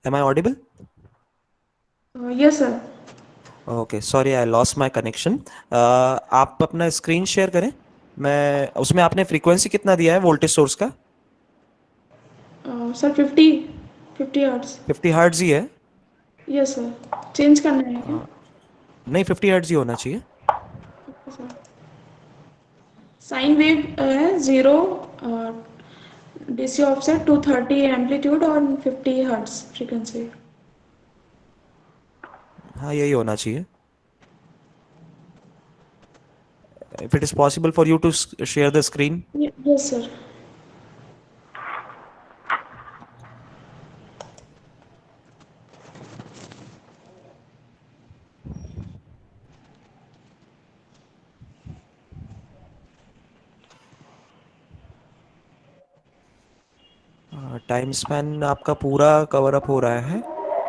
Am I audible? Yes sir. Okay, sorry I lost my connection. आप अपना स्क्रीन शेयर करें। मैं उसमें आपने फ्रीक्वेंसी कितना दिया है वोल्टेज सोर्स का? Sir 50 hertz. 50 हर्ट्ज ही है? Yes sir. चेंज करना है क्या? नहीं, 50 हर्ट्ज ही होना चाहिए। Okay sir. साइन वेव है 0 डीसी ऑफसेट 230 एम्पलीट्यूड और 50 हर्ट्ज फ्रीक्वेंसी। हाँ, यही होना चाहिए। If it is possible for you to share the screen. Yes sir. Time span आपका पूरा कवर अप हो रहा है।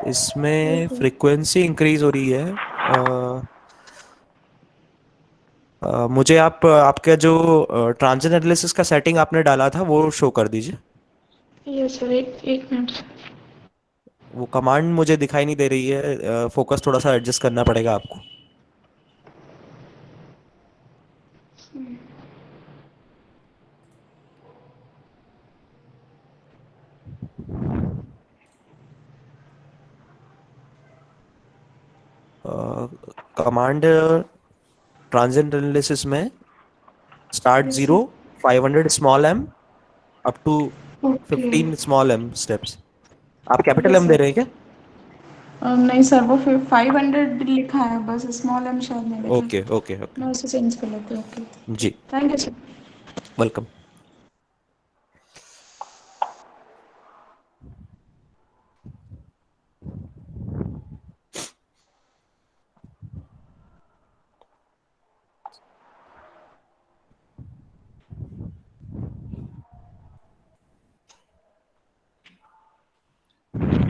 इसमें फ्रीक्वेंसी इंक्रीज हो रही है। मुझे आप आपका जो ट्रांजिएंट एनालिसिस का सेटिंग आपने डाला था वो शो कर दीजिए। Yes sir. एक मिनट। वो कमांड मुझे दिखाई नहीं दे रही है। फोकस थोड़ा सा एडजस्ट करना पड़ेगा आपको। कमांड ट्रांजिएंट एनालिसिस में start yes 0, sir. 500 small m up to okay. 15 small m steps. आप कैपिटल यस एम दे सर। रहे हैं क्या? नहीं सर वो फिर 500 लिखा है बस स्मॉल एम शायद नहीं लिखा। ओके ओके ओके, मैं उसे चेंज कर लेती हूँ। ओके। जी, thank you sir. Welcome.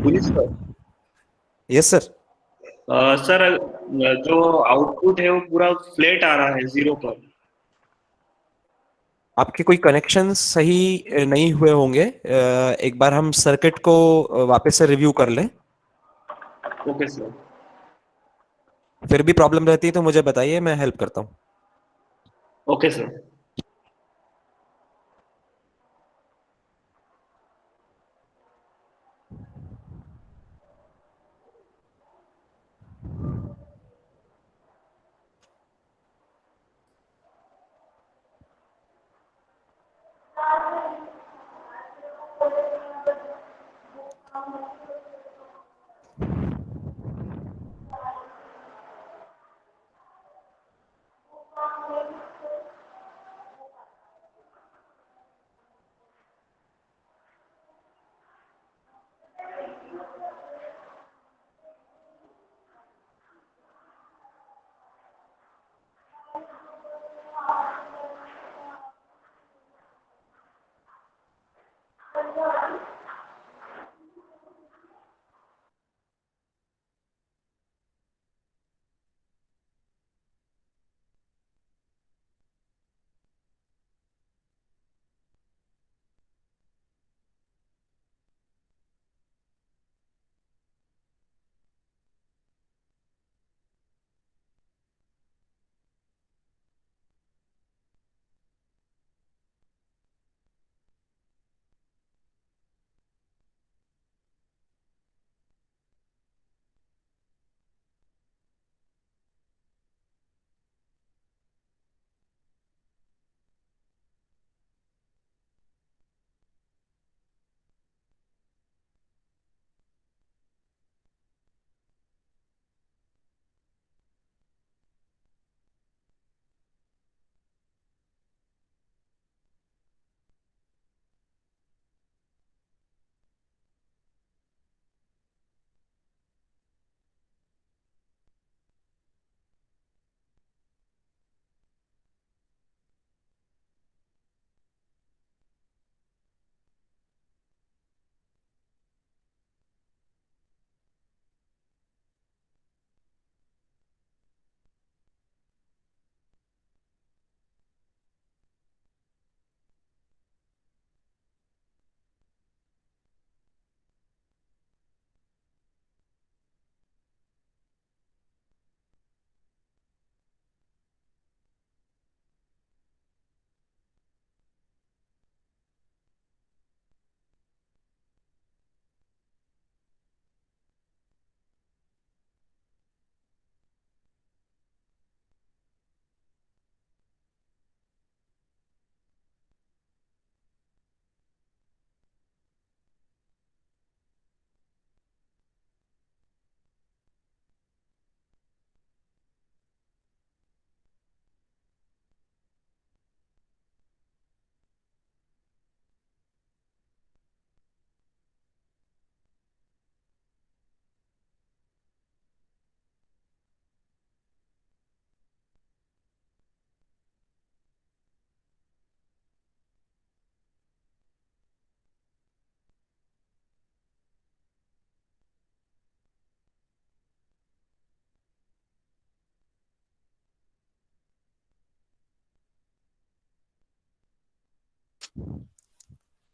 Police sir. Yes sir. Sir जो आउटपुट है वो पूरा फ्लैट आ रहा है 0 पर। आपके कोई कनेक्शन सही नहीं हुए होंगे। एक बार हम सर्किट को वापस से रिव्यू कर लें। Okay sir. फिर भी प्रॉब्लम रहती है तो मुझे बताइए, मैं हेल्प करता हूँ। Okay sir.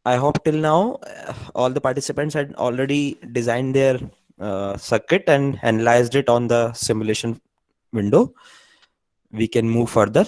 I hope till now all the participants had already designed their circuit and analyzed it on the simulation window. We can move further.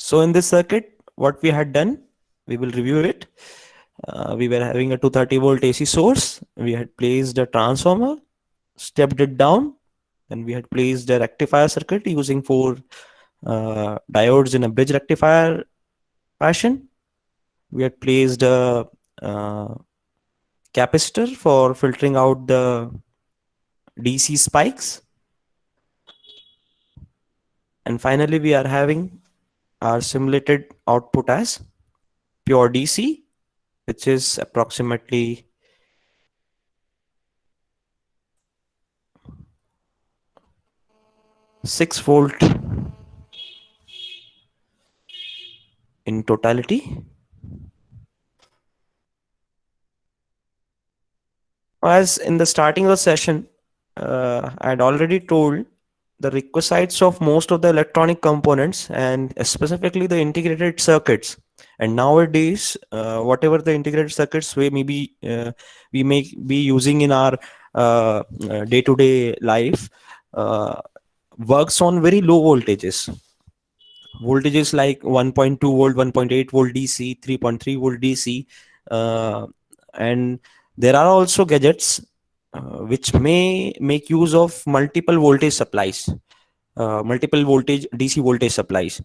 So in this circuit, what we had done, we will review it. We were having a 230 volt AC source. We had placed a transformer, stepped it down, and we had placed a rectifier circuit using four diodes in a bridge rectifier fashion. We had placed a capacitor for filtering out the DC spikes. And finally, we are having our simulated output as pure DC, which is approximately 6 volt in totality. As in the starting of the session, I had already told the requisites of most of the electronic components and specifically the integrated circuits. And nowadays, whatever the integrated circuits we may be using in our day-to-day life works on very low voltages. Voltages like 1.2 volt, 1.8 volt DC, 3.3 volt DC, and there are also gadgets which may make use of multiple voltage supplies, multiple voltage DC voltage supplies.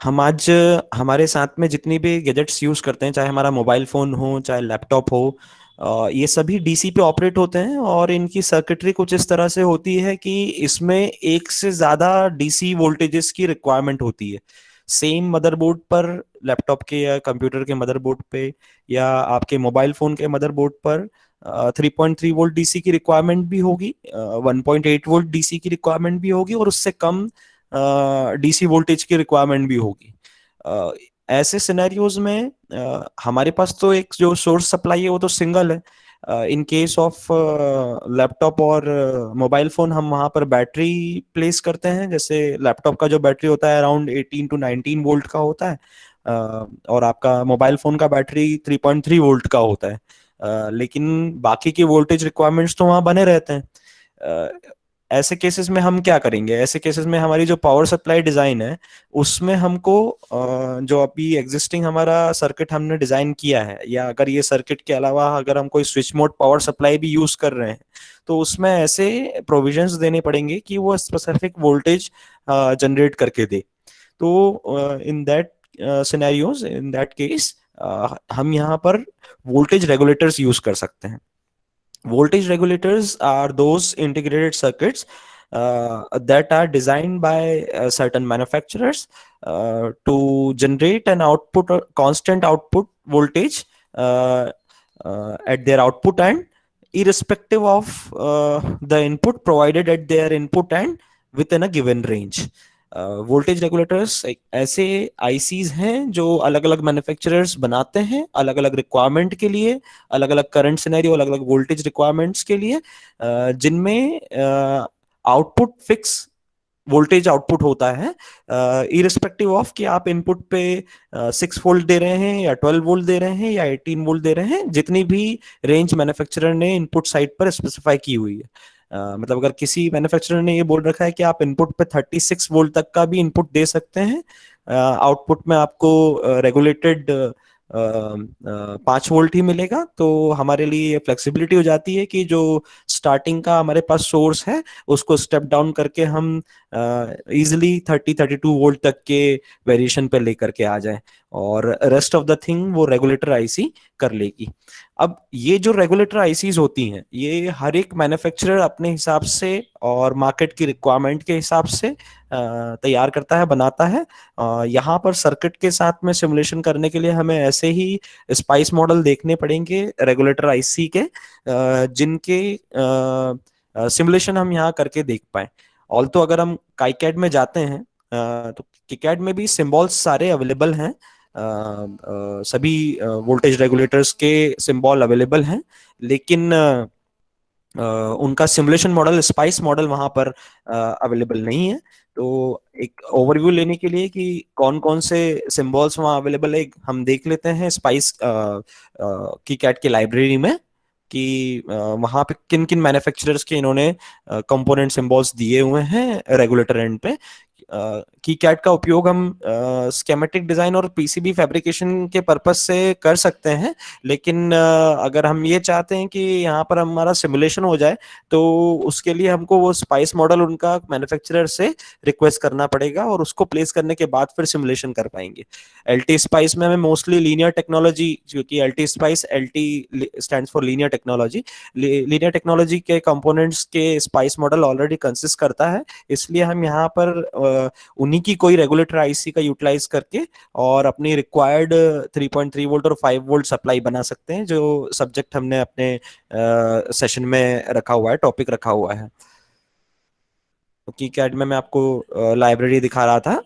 हम आज हमारे साथ में जितनी भी gadgets use करते हैं, चाहे हमारा मोबाइल फोन हो, चाहे लैपटॉप हो, ये सभी डीसी पे ऑपरेट होते हैं और इनकी सर्किटरी कुछ इस तरह से होती है कि इसमें एक से ज्यादा डीसी वोल्टेजेस की रिक्वायरमेंट होती है. सेम मदरबोर्ड पर, लैपटॉप के या कंप्यूटर के मदरबोर्ड पे या आपके मोबाइल फोन के मदरबोर्ड पर 3.3 वोल्ट डीसी की रिक्वायरमेंट भी होगी, 1.8 वोल्ट डीसी की रिक्वायरमेंट भी होगी और उससे कम डीसी वोल्टेज की रिक्वायरमेंट भी होगी. ऐसे सिनेरियोज में हमारे पास तो एक जो सोर्स सप्लाई है वो तो सिंगल है. इन केस ऑफ लैपटॉप और मोबाइल फोन हम वहां पर बैटरी प्लेस करते हैं. जैसे लैपटॉप का जो बैटरी होता है अराउंड 18 to 19 वोल्ट का होता है और आपका मोबाइल फोन का बैटरी 3.3 वोल्ट का होता है. लेकिन बाकी की वोल्टेज रिक्वायरमेंट्स तो वहां बने रहते हैं. ऐसे केसेस में हम क्या करेंगे? ऐसे केसेस में हमारी जो पावर सप्लाई डिजाइन है उसमें हमको जो अभी एग्जिस्टिंग हमारा सर्किट हमने डिजाइन किया है, या अगर ये सर्किट के अलावा अगर हम कोई स्विच मोड पावर सप्लाई भी यूज कर रहे हैं तो उसमें ऐसे प्रोविजंस देने पड़ेंगे कि वो स्पेसिफिक वोल्टेज जनरेट करके दे. तो in that scenarios, in that case हम यहाँ पर वोल्टेज रेगुलेटर्स यूज कर सकते हैं. Voltage regulators are those integrated circuits that are designed by certain manufacturers to generate an output, or constant output voltage at their output end, irrespective of the input provided at their input end within a given range. Voltage regulators ऐसे ICs हैं जो अलग अलग manufacturers बनाते हैं अलग अलग requirement के लिए, अलग अलग करंट सिनेरियो, अलग अलग वोल्टेज रिक्वायरमेंट्स के लिए, जिनमें आउटपुट फिक्स वोल्टेज आउटपुट होता है इरिस्पेक्टिव ऑफ कि आप इनपुट पे 6 वोल्ट दे रहे हैं या 12 वोल्ट दे रहे हैं या 18 वोल्ट दे रहे हैं, जितनी भी रेंज मैन्युफैक्चरर ने इनपुट साइड पर स्पेसिफाई की हुई है. मतलब अगर किसी मैन्युफैक्चरर ने ये बोल रखा है कि आप इनपुट पे 36 वोल्ट तक का भी इनपुट दे सकते हैं, आउटपुट में आपको रेगुलेटेड 5 वोल्ट ही मिलेगा, तो हमारे लिए फ्लेक्सिबिलिटी हो जाती है कि जो स्टार्टिंग का हमारे पास सोर्स है उसको स्टेप डाउन करके हम इजिली 30-32 वोल्ट तक के वेरिएशन पे लेकर के आ जाएं और रेस्ट ऑफ द थिंग वो रेगुलेटर आईसी कर लेगी. अब ये जो रेगुलेटर आईसीज होती हैं ये हर एक मैन्युफैक्चरर अपने हिसाब से और मार्केट की रिक्वायरमेंट के हिसाब से तैयार करता है, बनाता है. यहाँ पर सर्किट के साथ में सिमुलेशन करने के लिए हमें ऐसे ही स्पाइस मॉडल देखने पड़ेंगे रेगुलेटर आईसी के, जिनके सिमुलेशन हम यहाँ करके देख पाए. ऑल्सो अगर हम काईकैड में जाते हैं तो किकैड में भी सिंबल्स सारे अवेलेबल हैं, सभी वोल्टेज रेगुलेटर्स के सिंबल अवेलेबल हैं, लेकिन उनका सिमुलेशन मॉडल, स्पाइस मॉडल वहां पर अवेलेबल नहीं है. तो एक ओवरव्यू लेने के लिए कि कौन कौन से सिंबल्स वहां अवेलेबल है हम देख लेते हैं स्पाइस किकैड की लाइब्रेरी में कि वहां पे किन किन मैन्युफैक्चरर्स के इन्होंने कंपोनेंट सिंबल्स दिए हुए हैं रेगुलेटर एंड पे. की कैड का उपयोग हम स्केमेटिक डिजाइन और पीसीबी फैब्रिकेशन के पर्पस से कर सकते हैं, लेकिन अगर हम ये चाहते हैं कि यहाँ पर हमारा सिमुलेशन हो जाए तो उसके लिए हमको वो स्पाइस मॉडल उनका मैन्युफैक्चरर से रिक्वेस्ट करना पड़ेगा और उसको प्लेस करने के बाद फिर सिमुलेशन कर पाएंगे। एलटी स्पाइस में हमें मोस्टली लीनियर टेक्नोलॉजी, क्योंकि LT spice, LT stands for linear technology, linear technology के कंपोनेंट्स के स्पाइस मॉडल ऑलरेडी कंसिस्ट करता है, इसलिए हम यहाँ पर उन्हीं की कोई रेगुलेटर आईसी का यूटिलाइज करके और अपनी रिक्वायर्ड 3.3 वोल्ट और 5 वोल्ट सप्लाई बना सकते हैं, जो सब्जेक्ट हमने अपने सेशन में रखा हुआ है, टॉपिक रखा हुआ है। की कैड में मैं आपको लाइब्रेरी दिखा रहा था।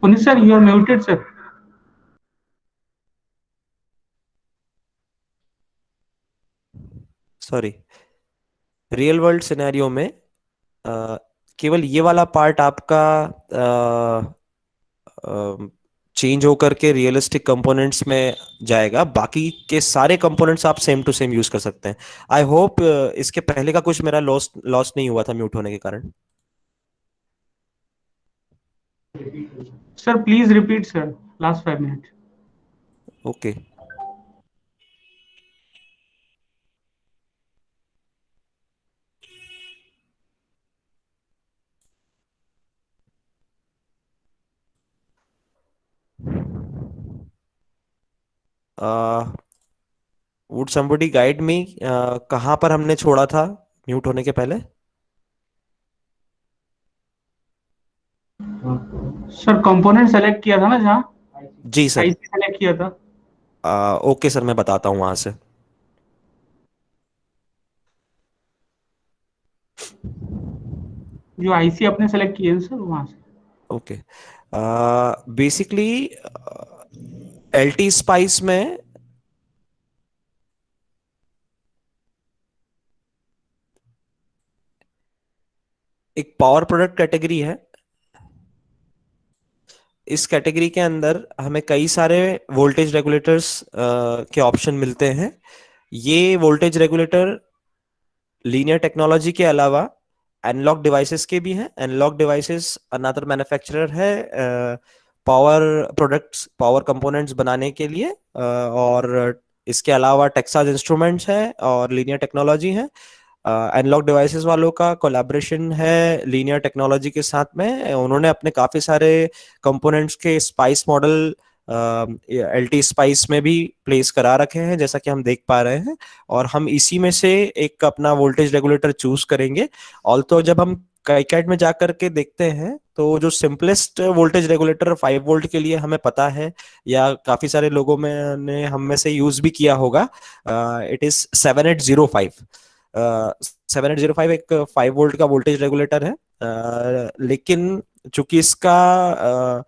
Puneet sir, you are muted, sir. Sorry, real world scenario में केवल ये वाला पार्ट आपका चेंज होकर के रियलिस्टिक कंपोनेंट्स में जाएगा, बाकी के सारे कंपोनेंट्स आप सेम टू सेम यूज कर सकते हैं। आई होप इसके पहले का कुछ मेरा लॉस लॉस नहीं हुआ था म्यूट होने के कारण। Sir, please repeat, sir. Last 5 minutes. Okay, would somebody guide me, कहाँ पर हमने छोड़ा था म्यूट होने के पहले? Sir, component select किया था ना जहाँ जी सर। IC select किया था। ओके सर, मैं बताता हूँ वहां से। जो IC अपने select किए थे सर वहाँ से। ओके, बेसिकली एलटी स्पाइस में एक पावर प्रोडक्ट कैटेगरी है। इस कैटेगरी के अंदर हमें कई सारे वोल्टेज रेगुलेटर्स के ऑप्शन मिलते हैं। ये वोल्टेज रेगुलेटर लीनियर टेक्नोलॉजी के अलावा एनालॉग डिवाइसेस के भी हैं। एनालॉग डिवाइसेस अनदर मैन्युफैक्चरर है पावर प्रोडक्ट्स, पावर कंपोनेंट्स बनाने के लिए, और इसके अलावा टेक्सास इंस्ट्रूमेंट्स है और लीनियर टेक्नोलॉजी है। एनालॉग डिवाइसेस वालों का कोलैबोरेशन है लीनियर टेक्नोलॉजी के साथ में। उन्होंने अपने काफी सारे कंपोनेंट्स के स्पाइस मॉडल एलटी स्पाइस में भी प्लेस करा रखे हैं, जैसा कि हम देख पा रहे हैं। और हम इसी में से एक अपना वोल्टेज रेगुलेटर चूज करेंगे। ऑल्सो जब हम काइकेट में जाकर के देखते हैं तो जो सिंपलेस्ट वोल्टेज रेगुलेटर 5 वोल्ट के लिए हमें पता है, या काफी सारे लोगों में ने हम में से यूज भी किया होगा, इट इज 7805। 7805 एक 5 वोल्ट का वोल्टेज रेगुलेटर है, लेकिन चूंकि इसका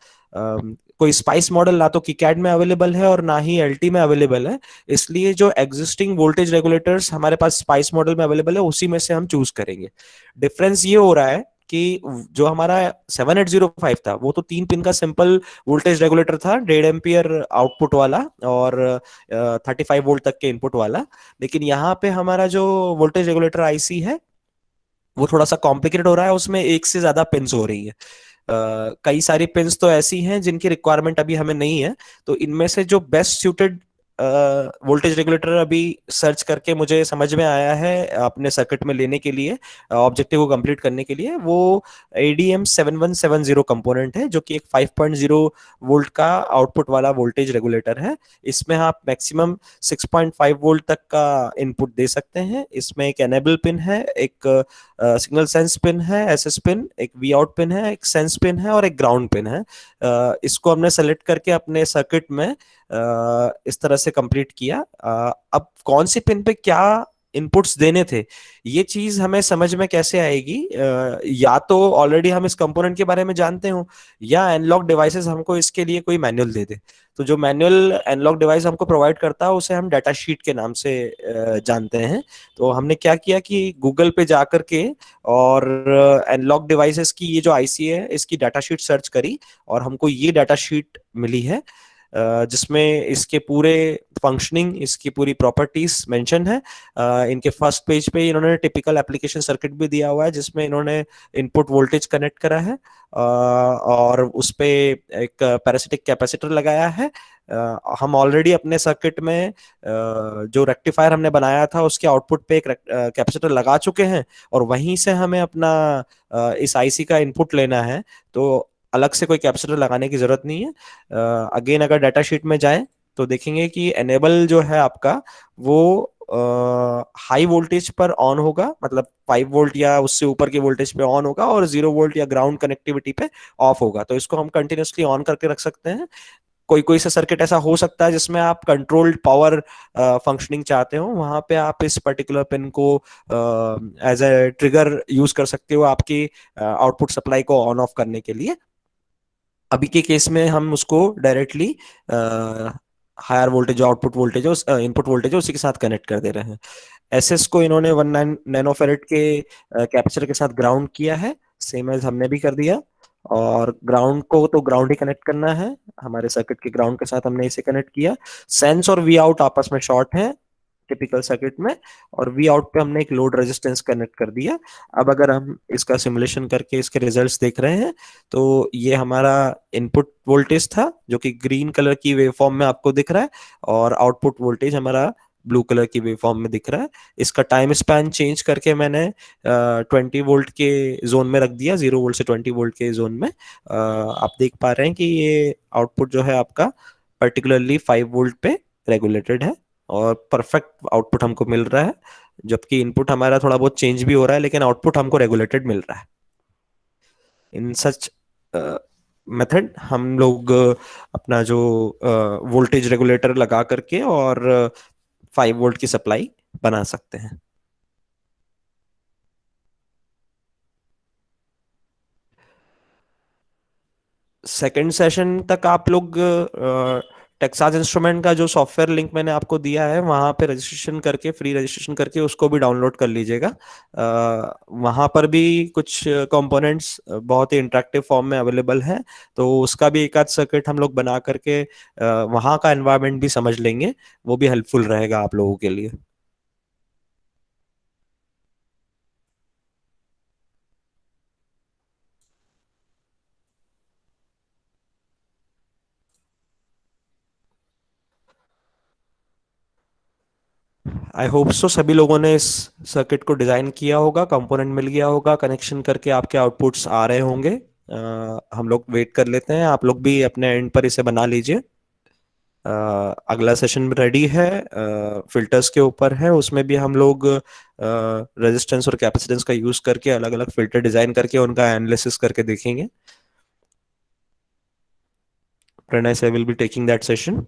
कोई स्पाइस मॉडल ना तो किकैड में अवेलेबल है और ना ही एलटी में अवेलेबल है, इसलिए जो एग्जिस्टिंग वोल्टेज रेगुलेटर्स हमारे पास स्पाइस मॉडल में अवेलेबल है उसी में से हम चूज करेंगे। डिफरेंस ये हो रहा है कि जो हमारा 7805 था वो तो 3 पिन का सिंपल वोल्टेज रेगुलेटर था, 1.5 एम्पियर आउटपुट वाला और 35 वोल्ट तक के इनपुट वाला। लेकिन यहाँ पे हमारा जो वोल्टेज रेगुलेटर आईसी है वो थोड़ा सा कॉम्प्लिकेटेड हो रहा है, उसमें एक से ज्यादा पिन्स हो रही है। कई सारी पिन्स तो ऐसी हैं जिनकी रिक्वायरमेंट अभी हमें नहीं है। तो इनमें से जो बेस्ट सूटेड वोल्टेज रेगुलेटर अभी सर्च करके मुझे समझ में आया है अपने सर्किट में लेने के लिए, ऑब्जेक्टिव को कंप्लीट करने के लिए, वो ADM 7170 कंपोनेंट है, जो कि एक 5.0 वोल्ट का आउटपुट वाला वोल्टेज रेगुलेटर है। इसमें आप मैक्सिमम 6.5 वोल्ट तक का इनपुट दे सकते हैं। इसमें एक एनेबल पिन है, एक सिग्नल सेंस पिन है, एसएस पिन, एक वी आउट पिन है, एक सेंस पिन है और एक ग्राउंड पिन है। इसको हमने सेलेक्ट करके अपने सर्किट में इस तरह से कंप्लीट किया। अब कौन सी पिन पे क्या इनपुट्स देने थे ये चीज हमें समझ में कैसे आएगी? या तो ऑलरेडी हम इस कंपोनेंट के बारे में जानते हो, या एनालॉग डिवाइसेस हमको इसके लिए कोई मैनुअल दे दे। तो जो मैनुअल एनालॉग डिवाइस हमको प्रोवाइड करता है उसे हम डाटा शीट के नाम से जानते हैं। तो हमने क्या किया कि गूगल पे जाकर के और एनालॉग डिवाइसेस की ये जो आईसी है इसकी डाटा शीट सर्च करी, और हमको ये डाटा शीट मिली है जिसमें इसके पूरे फंक्शनिंग, इसकी पूरी प्रॉपर्टीज मेंशन है। इनके फर्स्ट पेज पे इन्होंने टिपिकल एप्लीकेशन सर्किट भी दिया हुआ है जिसमें इन्होंने इनपुट वोल्टेज कनेक्ट करा है, और उस पे एक पैरासिटिक कैपेसिटर लगाया है। हम ऑलरेडी अपने सर्किट में जो रेक्टिफायर हमने बनाया था उसके आउटपुट पे एक कैपेसिटर लगा चुके हैं, और वहीं से हमें अपना इस आईसी का इनपुट लेना है। तो अलग से कोई कैपेसिटर लगाने की जरूरत नहीं है। अगेन अगर डाटा शीट में जाएं तो देखेंगे कि एनेबल जो है आपका वो हाई वोल्टेज पर ऑन होगा, मतलब 5 वोल्ट या उससे ऊपर के वोल्टेज पे ऑन होगा, और 0 वोल्ट या ग्राउंड कनेक्टिविटी पे ऑफ होगा। तो इसको हम कंटिन्यूसली ऑन करके रख सकते हैं। कोई कोई सा सर्किट ऐसा हो सकता है जिसमें आप कंट्रोल्ड पावर फंक्शनिंग चाहते हो, वहां पे आप इस पर्टिकुलर पिन को एज ए ट्रिगर यूज कर सकते हो आपकी आउटपुट सप्लाई को ऑन ऑफ करने के लिए। अभी के केस में हम उसको directly higher voltage output voltage input voltage उसी के साथ कनेक्ट कर दे रहे हैं। एसएस को इन्होंने 19 नैनोफेरेड के कैपेसिटर के साथ ग्राउंड किया है, सेम एज हमने भी कर दिया। और ग्राउंड को तो ग्राउंड ही कनेक्ट करना है, हमारे सर्किट के ग्राउंड के साथ हमने इसे कनेक्ट किया। सेंस और वी आउट आपस में शॉर्ट है टिपिकल सर्किट में, और वी आउट पे हमने एक लोड रेजिस्टेंस कनेक्ट कर दिया। अब अगर हम इसका सिमुलेशन करके इसके रिजल्ट्स देख रहे हैं तो ये हमारा इनपुट वोल्टेज था जो कि ग्रीन कलर की वेवफॉर्म में आपको दिख रहा है, और आउटपुट वोल्टेज हमारा ब्लू कलर की वेवफॉर्म में दिख रहा है। इसका टाइम स्पैन चेंज करके मैंने 20 वोल्ट के जोन में रख दिया, 0 वोल्ट से 20 वोल्ट के जोन में। आप देख पा रहे हैं कि ये आउटपुट जो है आपका पर्टिकुलरली 5 वोल्ट पे रेगुलेटेड है और परफेक्ट आउटपुट हमको मिल रहा है, जबकि इनपुट हमारा थोड़ा बहुत चेंज भी हो रहा है लेकिन आउटपुट हमको रेगुलेटेड मिल रहा है। इन सच मेथड हम लोग अपना जो वोल्टेज रेगुलेटर लगा करके और 5 वोल्ट की सप्लाई बना सकते हैं। सेकेंड सेशन तक आप लोग टेक्सास इंस्ट्रूमेंट का जो सॉफ्टवेयर लिंक मैंने आपको दिया है वहां पे रजिस्ट्रेशन करके, फ्री रजिस्ट्रेशन करके उसको भी डाउनलोड कर लीजिएगा। वहां पर भी कुछ कंपोनेंट्स बहुत ही इंटरेक्टिव फॉर्म में अवेलेबल है, तो उसका भी एक आध सर्किट हम लोग बना करके वहां का एनवायरनमेंट भी समझ लेंगे, वो भी हेल्पफुल रहेगा आप लोगों के लिए। आई होप सो सभी लोगों ने इस सर्किट को डिजाइन किया होगा, कंपोनेंट मिल गया होगा, कनेक्शन करके आपके आउटपुट्स आ रहे होंगे। हम लोग वेट कर लेते हैं, आप लोग भी अपने एंड पर इसे बना लीजिए। अगला सेशन रेडी है, फिल्टर्स के ऊपर है, उसमें भी हम लोग रेजिस्टेंस और कैपेसिटेंस का यूज करके अलग अलग फिल्टर डिजाइन करके उनका एनालिसिस करके देखेंगे। प्रणय से will be taking that session.